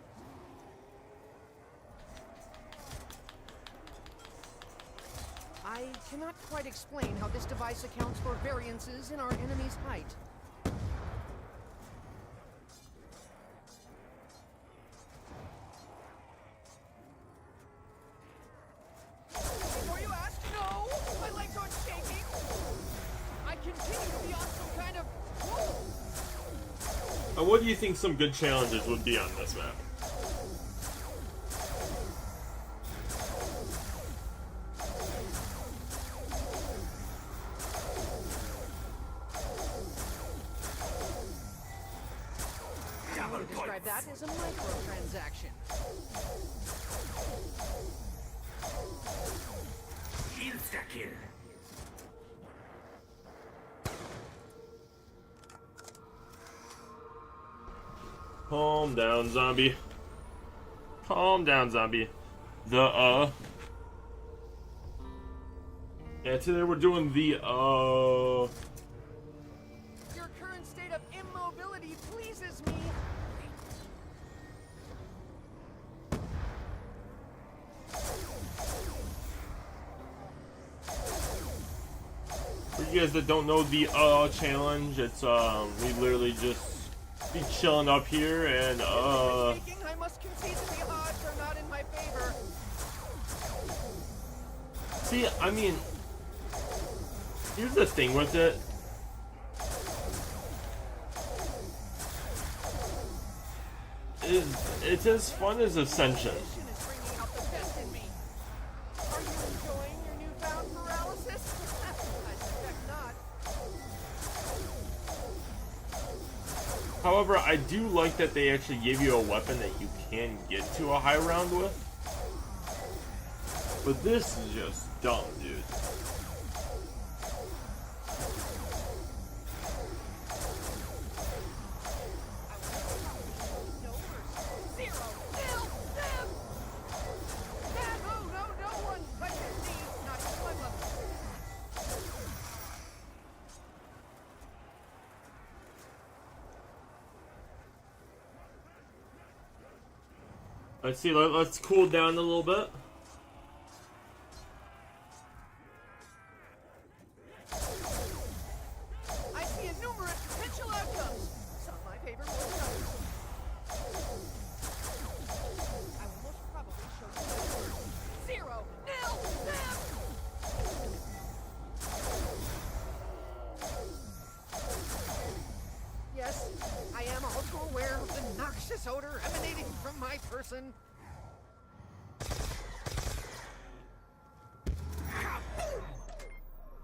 I cannot quite explain how this device accounts for variances in our enemy's height. Before you ask, no! My legs aren't shaking! I continue to be on some kind of... Whoa! What do you think some good challenges would be on this map? describe that as a microtransaction. Insta-kill. Calm down, zombie. Calm down, zombie. Yeah, today we're doing the, Your current state of immobility pleases me. For you guys that don't know the, challenge, it's, we literally just be chilling up here and, Speaking, I must concede that the odds are not in my favor. see, I mean, here's the thing with it. It's as fun as Ascension. Mission is bringing out the best in me. Are you enjoying your newfound paralysis? I suspect not. However, I do like that they actually give you a weapon that you can get to a high round with. But this is just dumb, dude. No mercy. Zero. Nil. Them. No one. But me. Not even my mother. Let's see, let's cool down a little bit. I see innumerable potential outcomes. Some my favor more than others. I will most probably show you no mercy. Zero. Nil. Them. Yes, I am also aware of the noxious odor emanating from my person.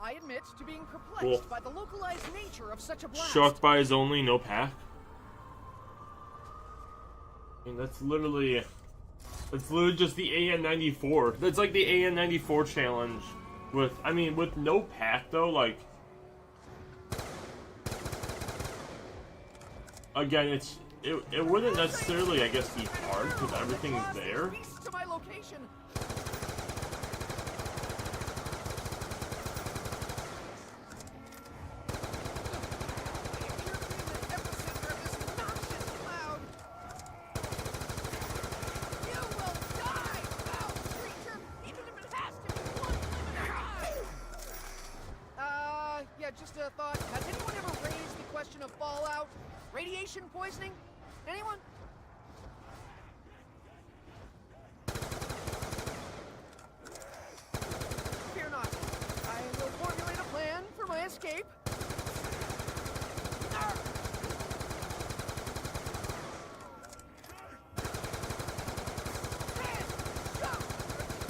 I admit to being perplexed Cool. by the localized nature of such a blast. Shocked by his only, no pack. I mean, that's literally just the AN94. That's like the AN94 challenge with, I mean, with no pack though, like, again, it wouldn't necessarily, I guess, be hard because everything's there. Beasts to my location. Just a thought. Has anyone ever raised the question of fallout? Radiation poisoning? Anyone? Fear not. I will formulate a plan for my escape. Arr! Man, stop!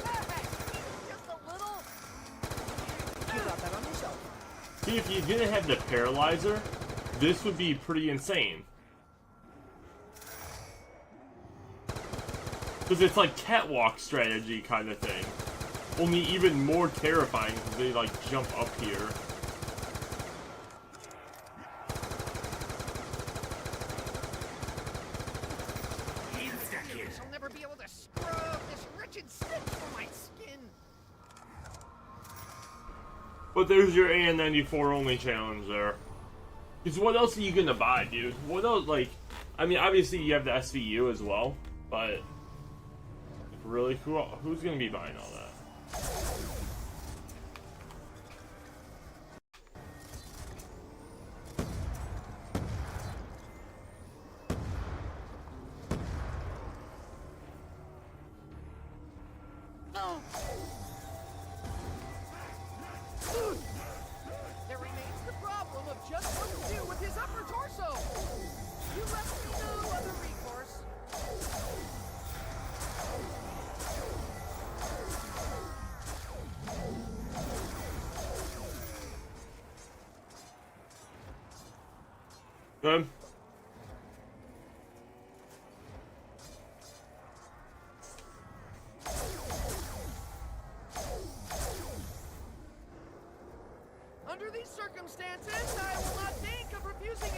Hey, just a little. You got that on yourself. See, if you didn't have the paralyzer, this would be pretty insane. Because it's like catwalk strategy kind of thing. Only even more terrifying because they like jump up here. Insta-kill. I'll never be able to scrub this wretched stench from my skin. But there's your AN94 only challenge there. Because what else are you gonna buy, dude? What else, like, I mean, obviously you have the SVU as well, but really, who's gonna be buying all that? No. There remains the problem of just what to do with his upper torso. You left me no other recourse. Good.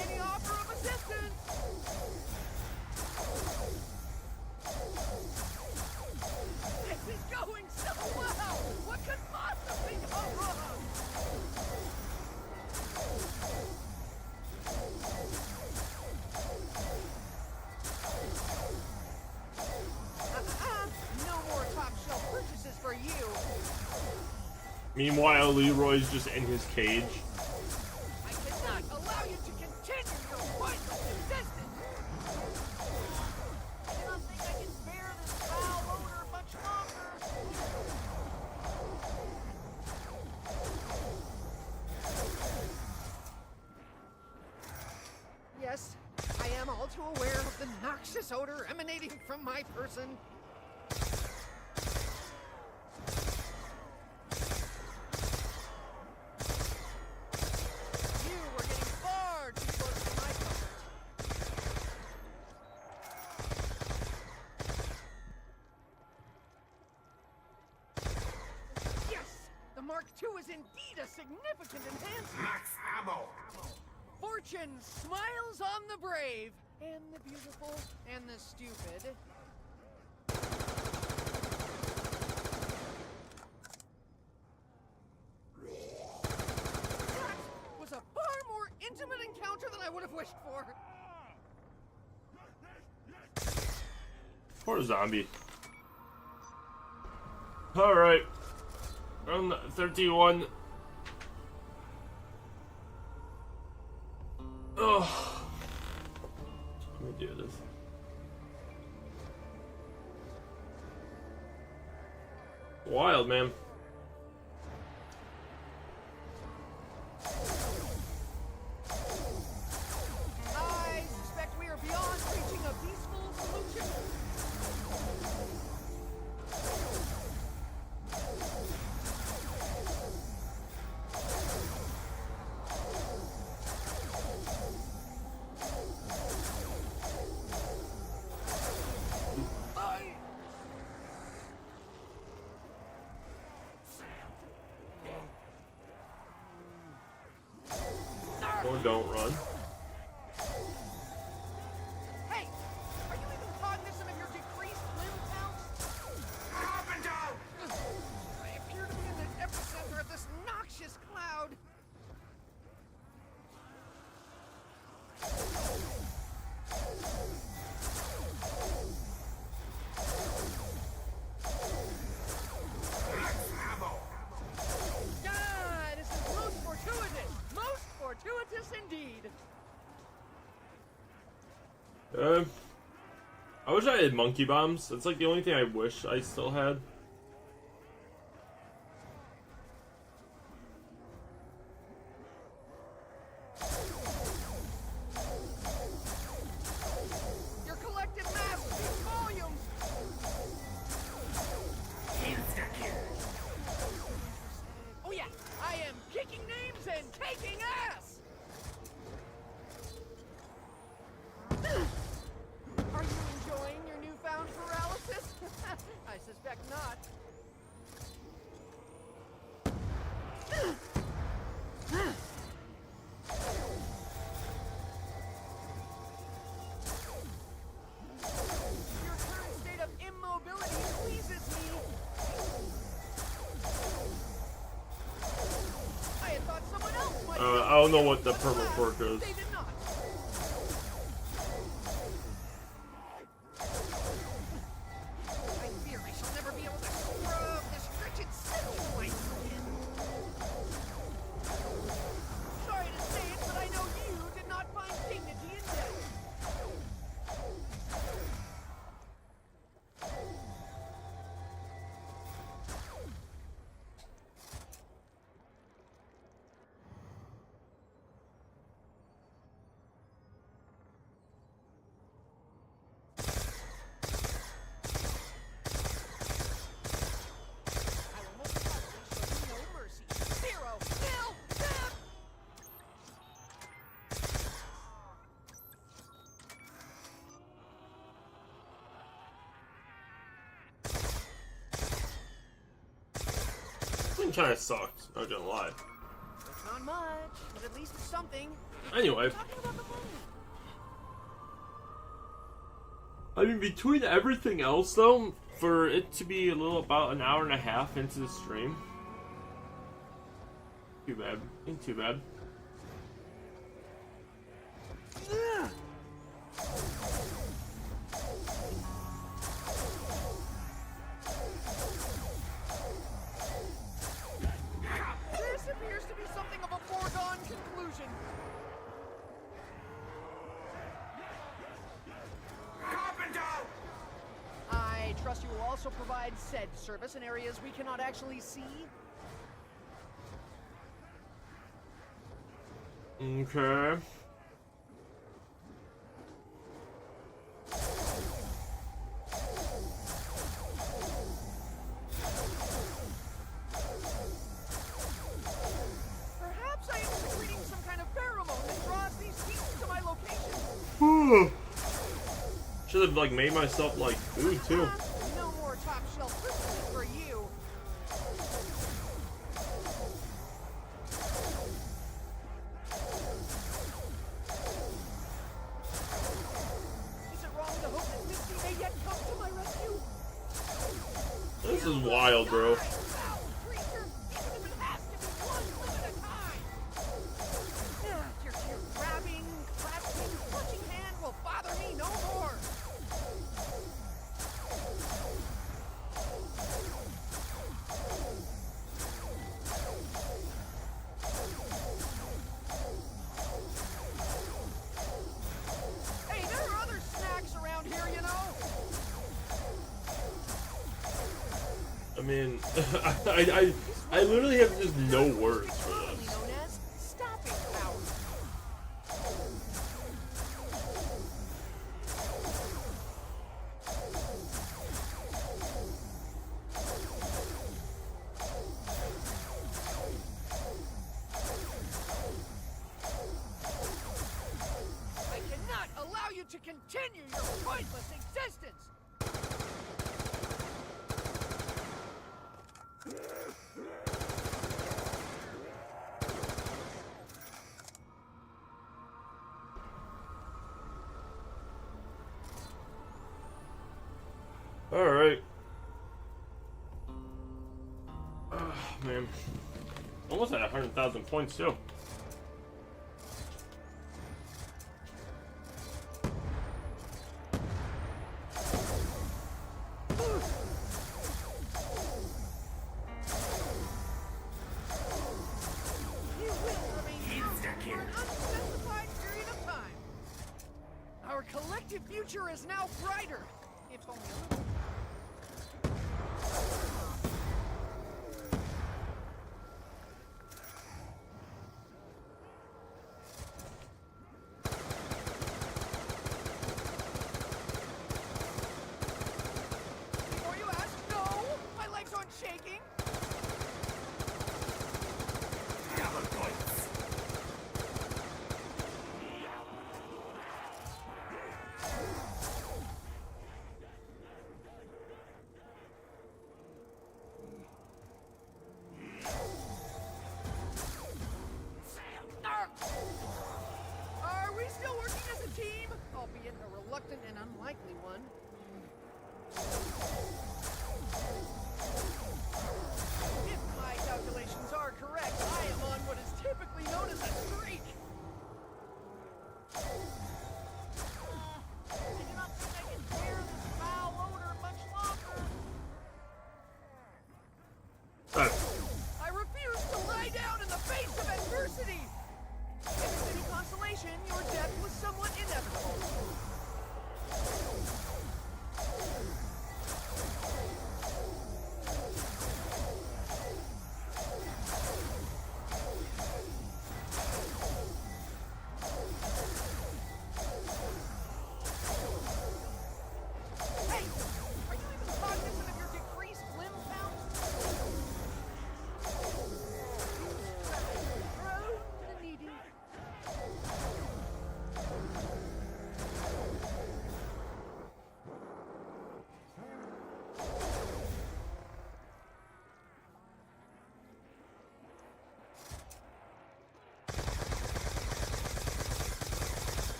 any offer of assistance. This is going so well. What could possibly go wrong? No more top shelf purchases for you. Meanwhile, Leroy's just in his cage. I cannot allow you to continue your pointless existence. I do not think I can bear this foul odor much longer. Yes, I am all too aware of the noxious odor emanating from my person. You were getting far too close to my comfort. Yes! The Mark II is indeed a significant enhancement. Max ammo. Fortune smiles on the brave, and the beautiful, and the stupid. That was a far more intimate encounter than I would have wished for. Poor zombie. Alright. Round 31. Oh. Let me do this. Wild, man. I suspect we are beyond reaching a peaceful solution. Or don't run. Hey, are you even cognizant of your decreased limb count? Up and down. I appear to be in the epicenter of this noxious cloud. Max ammo. Ah, this is most fortuitous. Most fortuitous indeed. I wish I had monkey bombs. That's like the only thing I wish I still had. Your collective mass speaks volumes. Insta-kill. Oh yeah, I am kicking names and taking ass. Are you enjoying your newfound paralysis? I suspect not. Your current state of immobility pleases me. I had thought someone else might. I don't know what the purple quirk is. They did not. I fear I shall never be able to scrub this wretched silk from my skin. Sorry to say it, but I know you did not find dignity in death. I will most probably show you no mercy. Zero, nil, death! This thing kinda sucks, not gonna lie. It's not much, but at least it's something. Anyway, Talking about the I mean, between everything else, though, for it to be about an hour and a half into the stream, too bad. Ain't too bad. This appears to be something of a foregone conclusion. Carpenter! I trust you will also provide said service in areas we cannot actually see. Okay. Perhaps I am secreting some kind of pheromone that draws these beasts to my location. Should have like made myself like food too. No more top shelf privileges for you. Is it wrong to hope that Misty may yet come to my rescue? This is wild, bro. Foul creature, even if it has to be one limb at a time. Your grabbing, clasping, clutching hand will bother me no more. Hey, there are other snacks around here, you know. I mean, I literally have just no words for Commonly this. known as stopping power. I cannot allow you to continue your pointless existence. Alright. Man. Almost at 100,000 points, too. You will remain here for an unspecified period of time. Our collective future is now brighter, if only a little. Before you ask, no, my legs aren't shaking. Double points. Are we still working as a team? Albeit a reluctant and unlikely one. If my calculations are correct, I am on what is typically known as a streak. I do not think I can bear this foul odor much longer. I refuse to lie down in the face of adversity. If it's any consolation, your death was somewhat inevitable.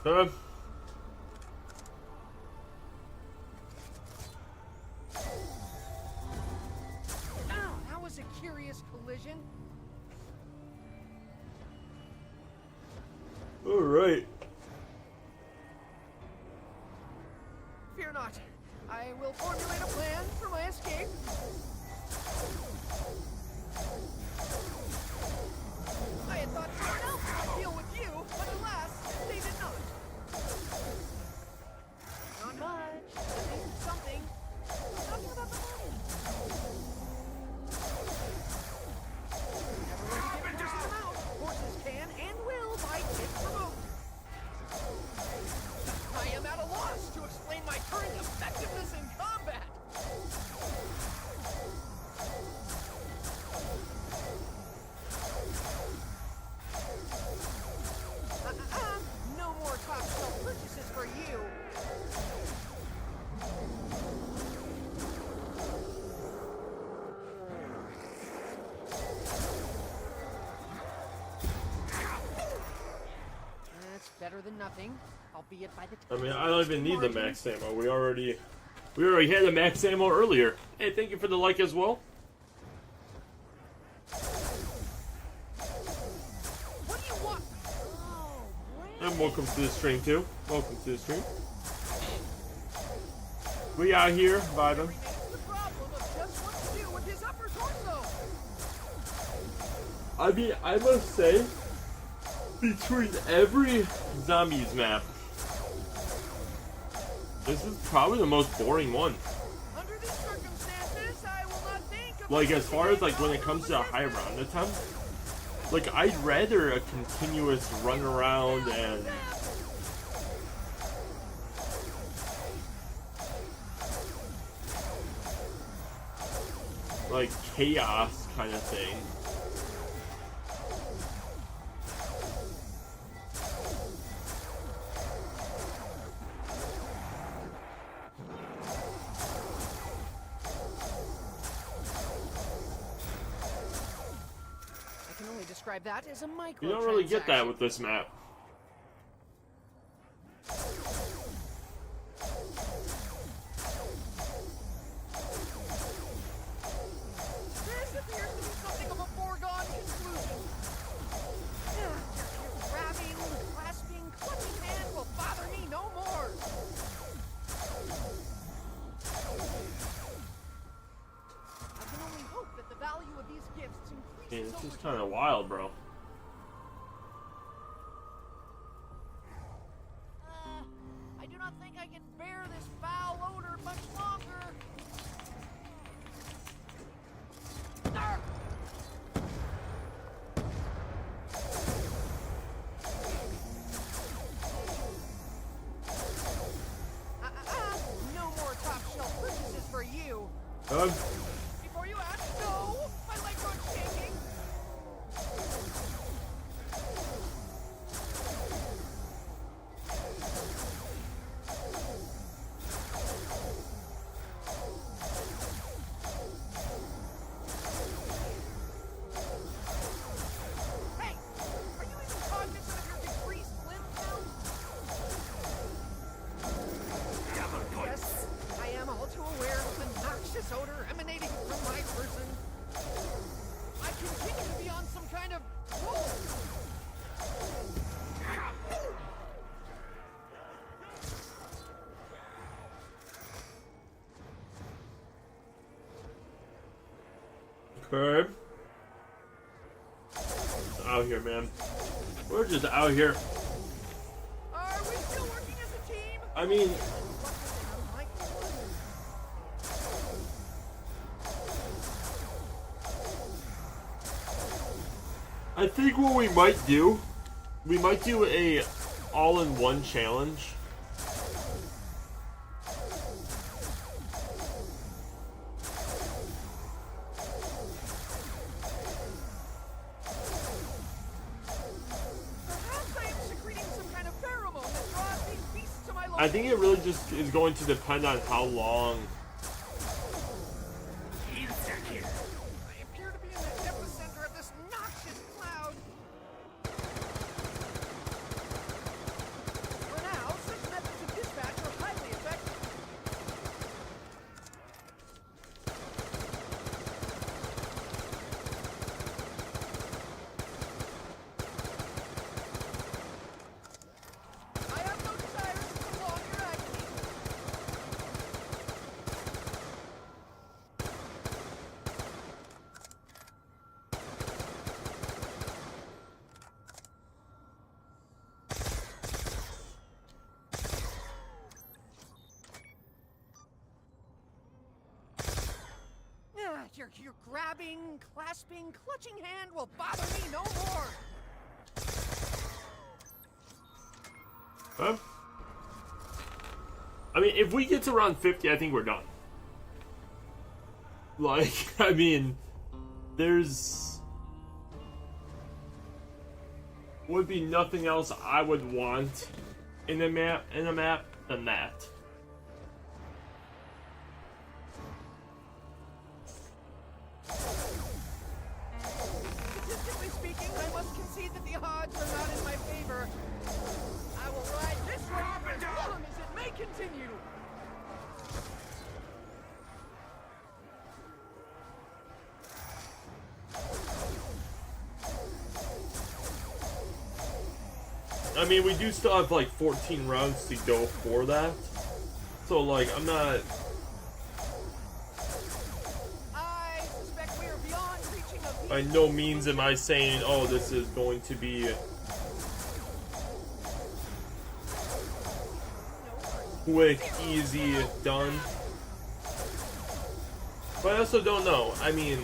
Uh, Ow, that was a curious collision. Alright. Fear not. I will formulate a plan for my escape. I had thought someone else would deal with you, but alas, they did not. Not much. At least something. Nothing about the money. Never let you get forced them out. Horses can and will bite if provoked. I am at a loss to explain my current effectiveness in combat. No more top shelf purchases for you. That's better than nothing, albeit by the time. I mean, I don't even need the max ammo. We already had the max ammo earlier. Hey, thank you for the like as well. What do you want? Oh, And welcome to the stream too. Welcome to the stream. We out here vibing. remains the problem of just what to do with his upper torso. I mean, I must say, between every zombies map, this is probably the most boring one. Under these circumstances, I will not think of Like, as far as like when it comes to a high round attempt, like I'd rather a continuous run around and like chaos kind of thing. I can only describe that as a micro. You don't really get that with this map. This appears to be something of a foregone conclusion. Your grabbing, clasping, clutching hand will bother me no more. I can only hope that the value of these gifts Man, increases this is over kind time. of wild, bro. I do not think I can bear this foul odor much longer. Arr! No more top shelf purchases for you. Before you ask, no, my legs aren't shaking. Hey, are you even cognizant of your decreased limb count? Yes, I am all too aware of the noxious odor emanating from my person. I continue to be on some kind of roll. Okay. Out here, man. We're just out here. Are we still working as a team? I mean, I think what we might do a all-in-one challenge. Perhaps I am secreting some kind of pheromone that draws these beasts to my I think it really just is going to depend on how long. Insecure. I appear to be in the epicenter of this noxious cloud. Your grabbing, clasping, clutching hand will bother me no more. Huh? I mean, if we get to round 50, I think we're done. Like, I mean, would be nothing else I would want in a map than that. Statistically speaking, I must concede that the odds are not in my favor. I will ride this race as long as it may continue. I mean, we do still have like 14 rounds to go for that. So, like, I'm not. I suspect we are beyond reaching a By no means am I saying, oh, this is going to be quick, easy, done. But I also don't know. I mean,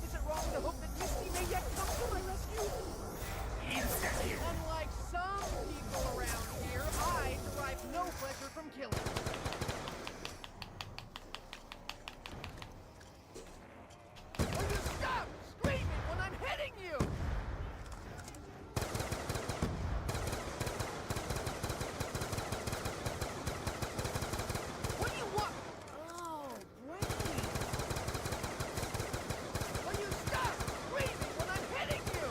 Is it wrong to hope that Misty may yet come to my rescue? Unlike some people around here, I derive no pleasure from killing. Will you stop screaming when I'm hitting you? What do you want? Oh, wait. Will you stop screaming when I'm hitting you?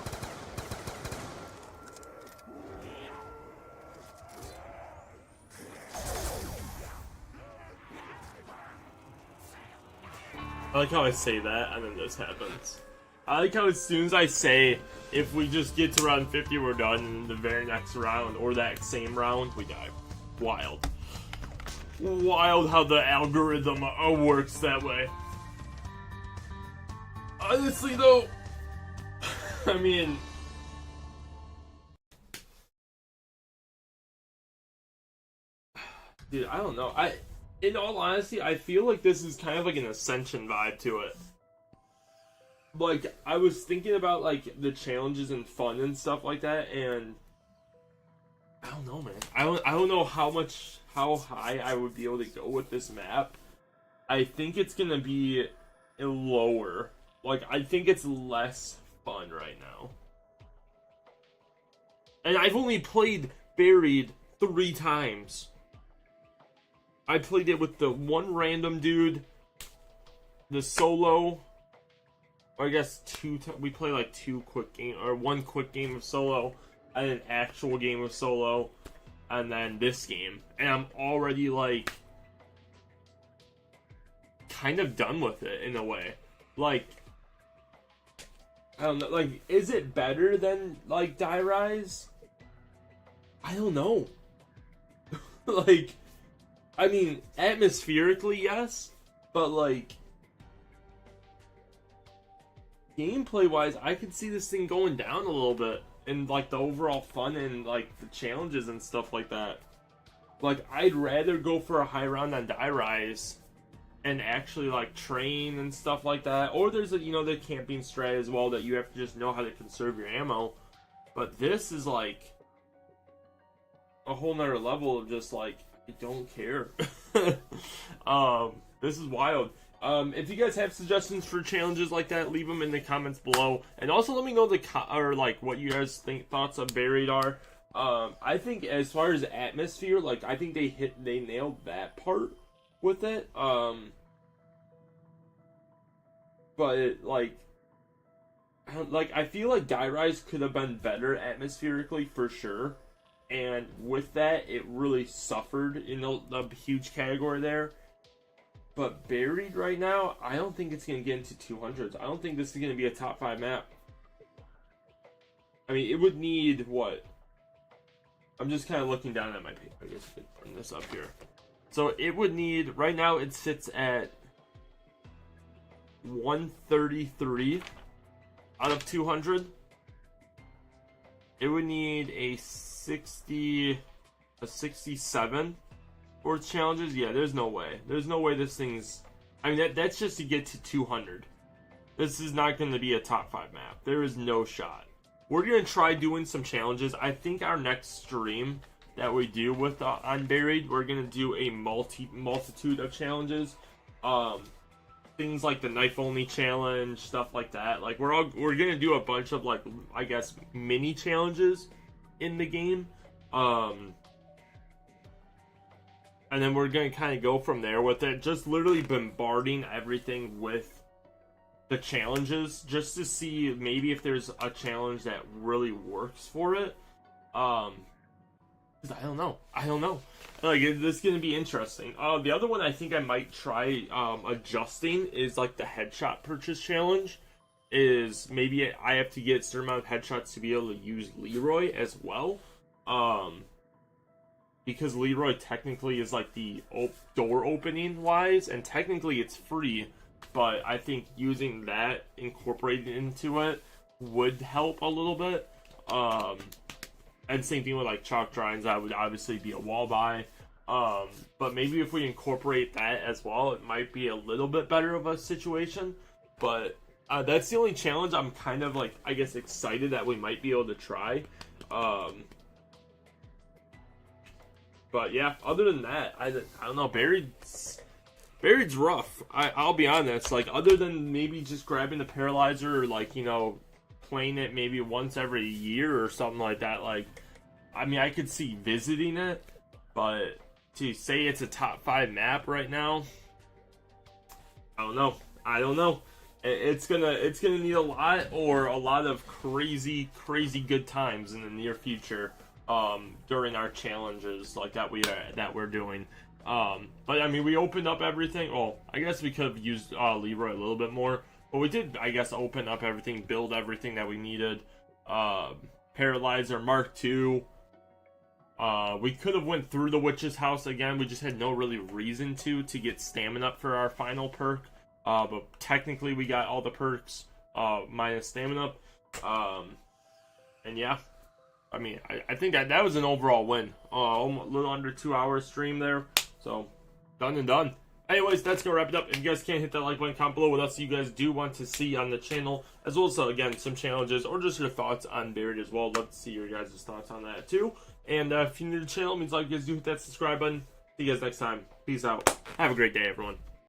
I like how I say that and then this happens. I like how as soon as I say, if we just get to round 50, we're done, and the very next round, or that same round, we die. Wild. Wild how the algorithm works that way. Honestly, though, I mean, dude, I don't know. In all honesty, I feel like this is kind of like an Ascension vibe to it. Like, I was thinking about, like, the challenges and fun and stuff like that, and I don't know, man. I don't know how high I would be able to go with this map. I think it's gonna be lower. Like, I think it's less fun right now. And I've only played Buried 3 times. I played it with the one random dude, the solo, or I guess we play like 2 quick game, or 1 quick game of solo, and an actual game of solo, and then this game. And I'm already like, kind of done with it in a way. Like, I don't know, like, is it better than, like, Die Rise? I don't know. Like, I mean, atmospherically, yes, but, like, gameplay-wise, I could see this thing going down a little bit, and, like, the overall fun and, like, the challenges and stuff like that. Like, I'd rather go for a high round on Die Rise and actually, like, train and stuff like that. Or there's, a, you know, the camping strat as well that you have to just know how to conserve your ammo. But this is, like, a whole nother level of just, like, I don't care. This is wild. If you guys have suggestions for challenges like that, leave them in the comments below. And also let me know what you guys thoughts of Buried are. I think as far as atmosphere, like, I think they nailed that part with it. But like I feel like Die Rise could have been better atmospherically for sure. And with that, it really suffered in the huge category there. But Buried right now, I don't think it's going to get into 200s. I don't think this is going to be a top 5 map. I mean, it would need what? I'm just kind of looking down at my page. I guess I could turn this up here. So it would need, right now it sits at 133 out of 200. It would need a 67 for challenges? Yeah, there's no way. There's no way this thing's... I mean, that's just to get to 200. This is not going to be a top 5 map. There is no shot. We're going to try doing some challenges. I think our next stream that we do with Unburied, we're going to do a multitude of challenges. Things like the knife only challenge, stuff like that. Like we're going to do a bunch of, like, I guess, mini challenges in the game. And then we're going to kind of go from there with it. Just literally bombarding everything with the challenges. Just to see maybe if there's a challenge that really works for it. Because I don't know. Like, this is going to be interesting. The other one I think I might try adjusting is, like, the headshot purchase challenge. Is maybe I have to get a certain amount of headshots to be able to use Leroy as well. Because Leroy technically is like the door opening wise, and technically it's free, but I think using that incorporated into it would help a little bit. And same thing with like chalk drawings, that would obviously be a wall buy. But maybe if we incorporate that as well, it might be a little bit better of a situation. But that's the only challenge I'm kind of like, I guess, excited that we might be able to try. But yeah, other than that, I don't know. Buried's rough. I'll be honest. Like, other than maybe just grabbing the Paralyzer or, like, you know, playing it maybe once every year or something like that. Like, I mean, I could see visiting it, but to say it's a top 5 map right now, I don't know. It's gonna need a lot of crazy good times in the near future. During our challenges like that we're doing. But I mean, we opened up everything. Well, I guess we could have used Leroy a little bit more, but we did, I guess, open up everything, build everything that we needed. Paralyzer Mark II. We could have went through the witch's house again. We just had no really reason to get stamina up for our final perk. But technically we got all the perks minus stamina. And yeah, I mean, I think that was an overall win. A little under 2 hours stream there. So, done and done. Anyways, that's going to wrap it up. If you guys can't hit that like button, comment below what else you guys do want to see on the channel. As well as, again, some challenges or just your thoughts on Buried as well. Love to see your guys' thoughts on that too. And if you're new to the channel, it means like you guys do hit that subscribe button. See you guys next time. Peace out. Have a great day, everyone.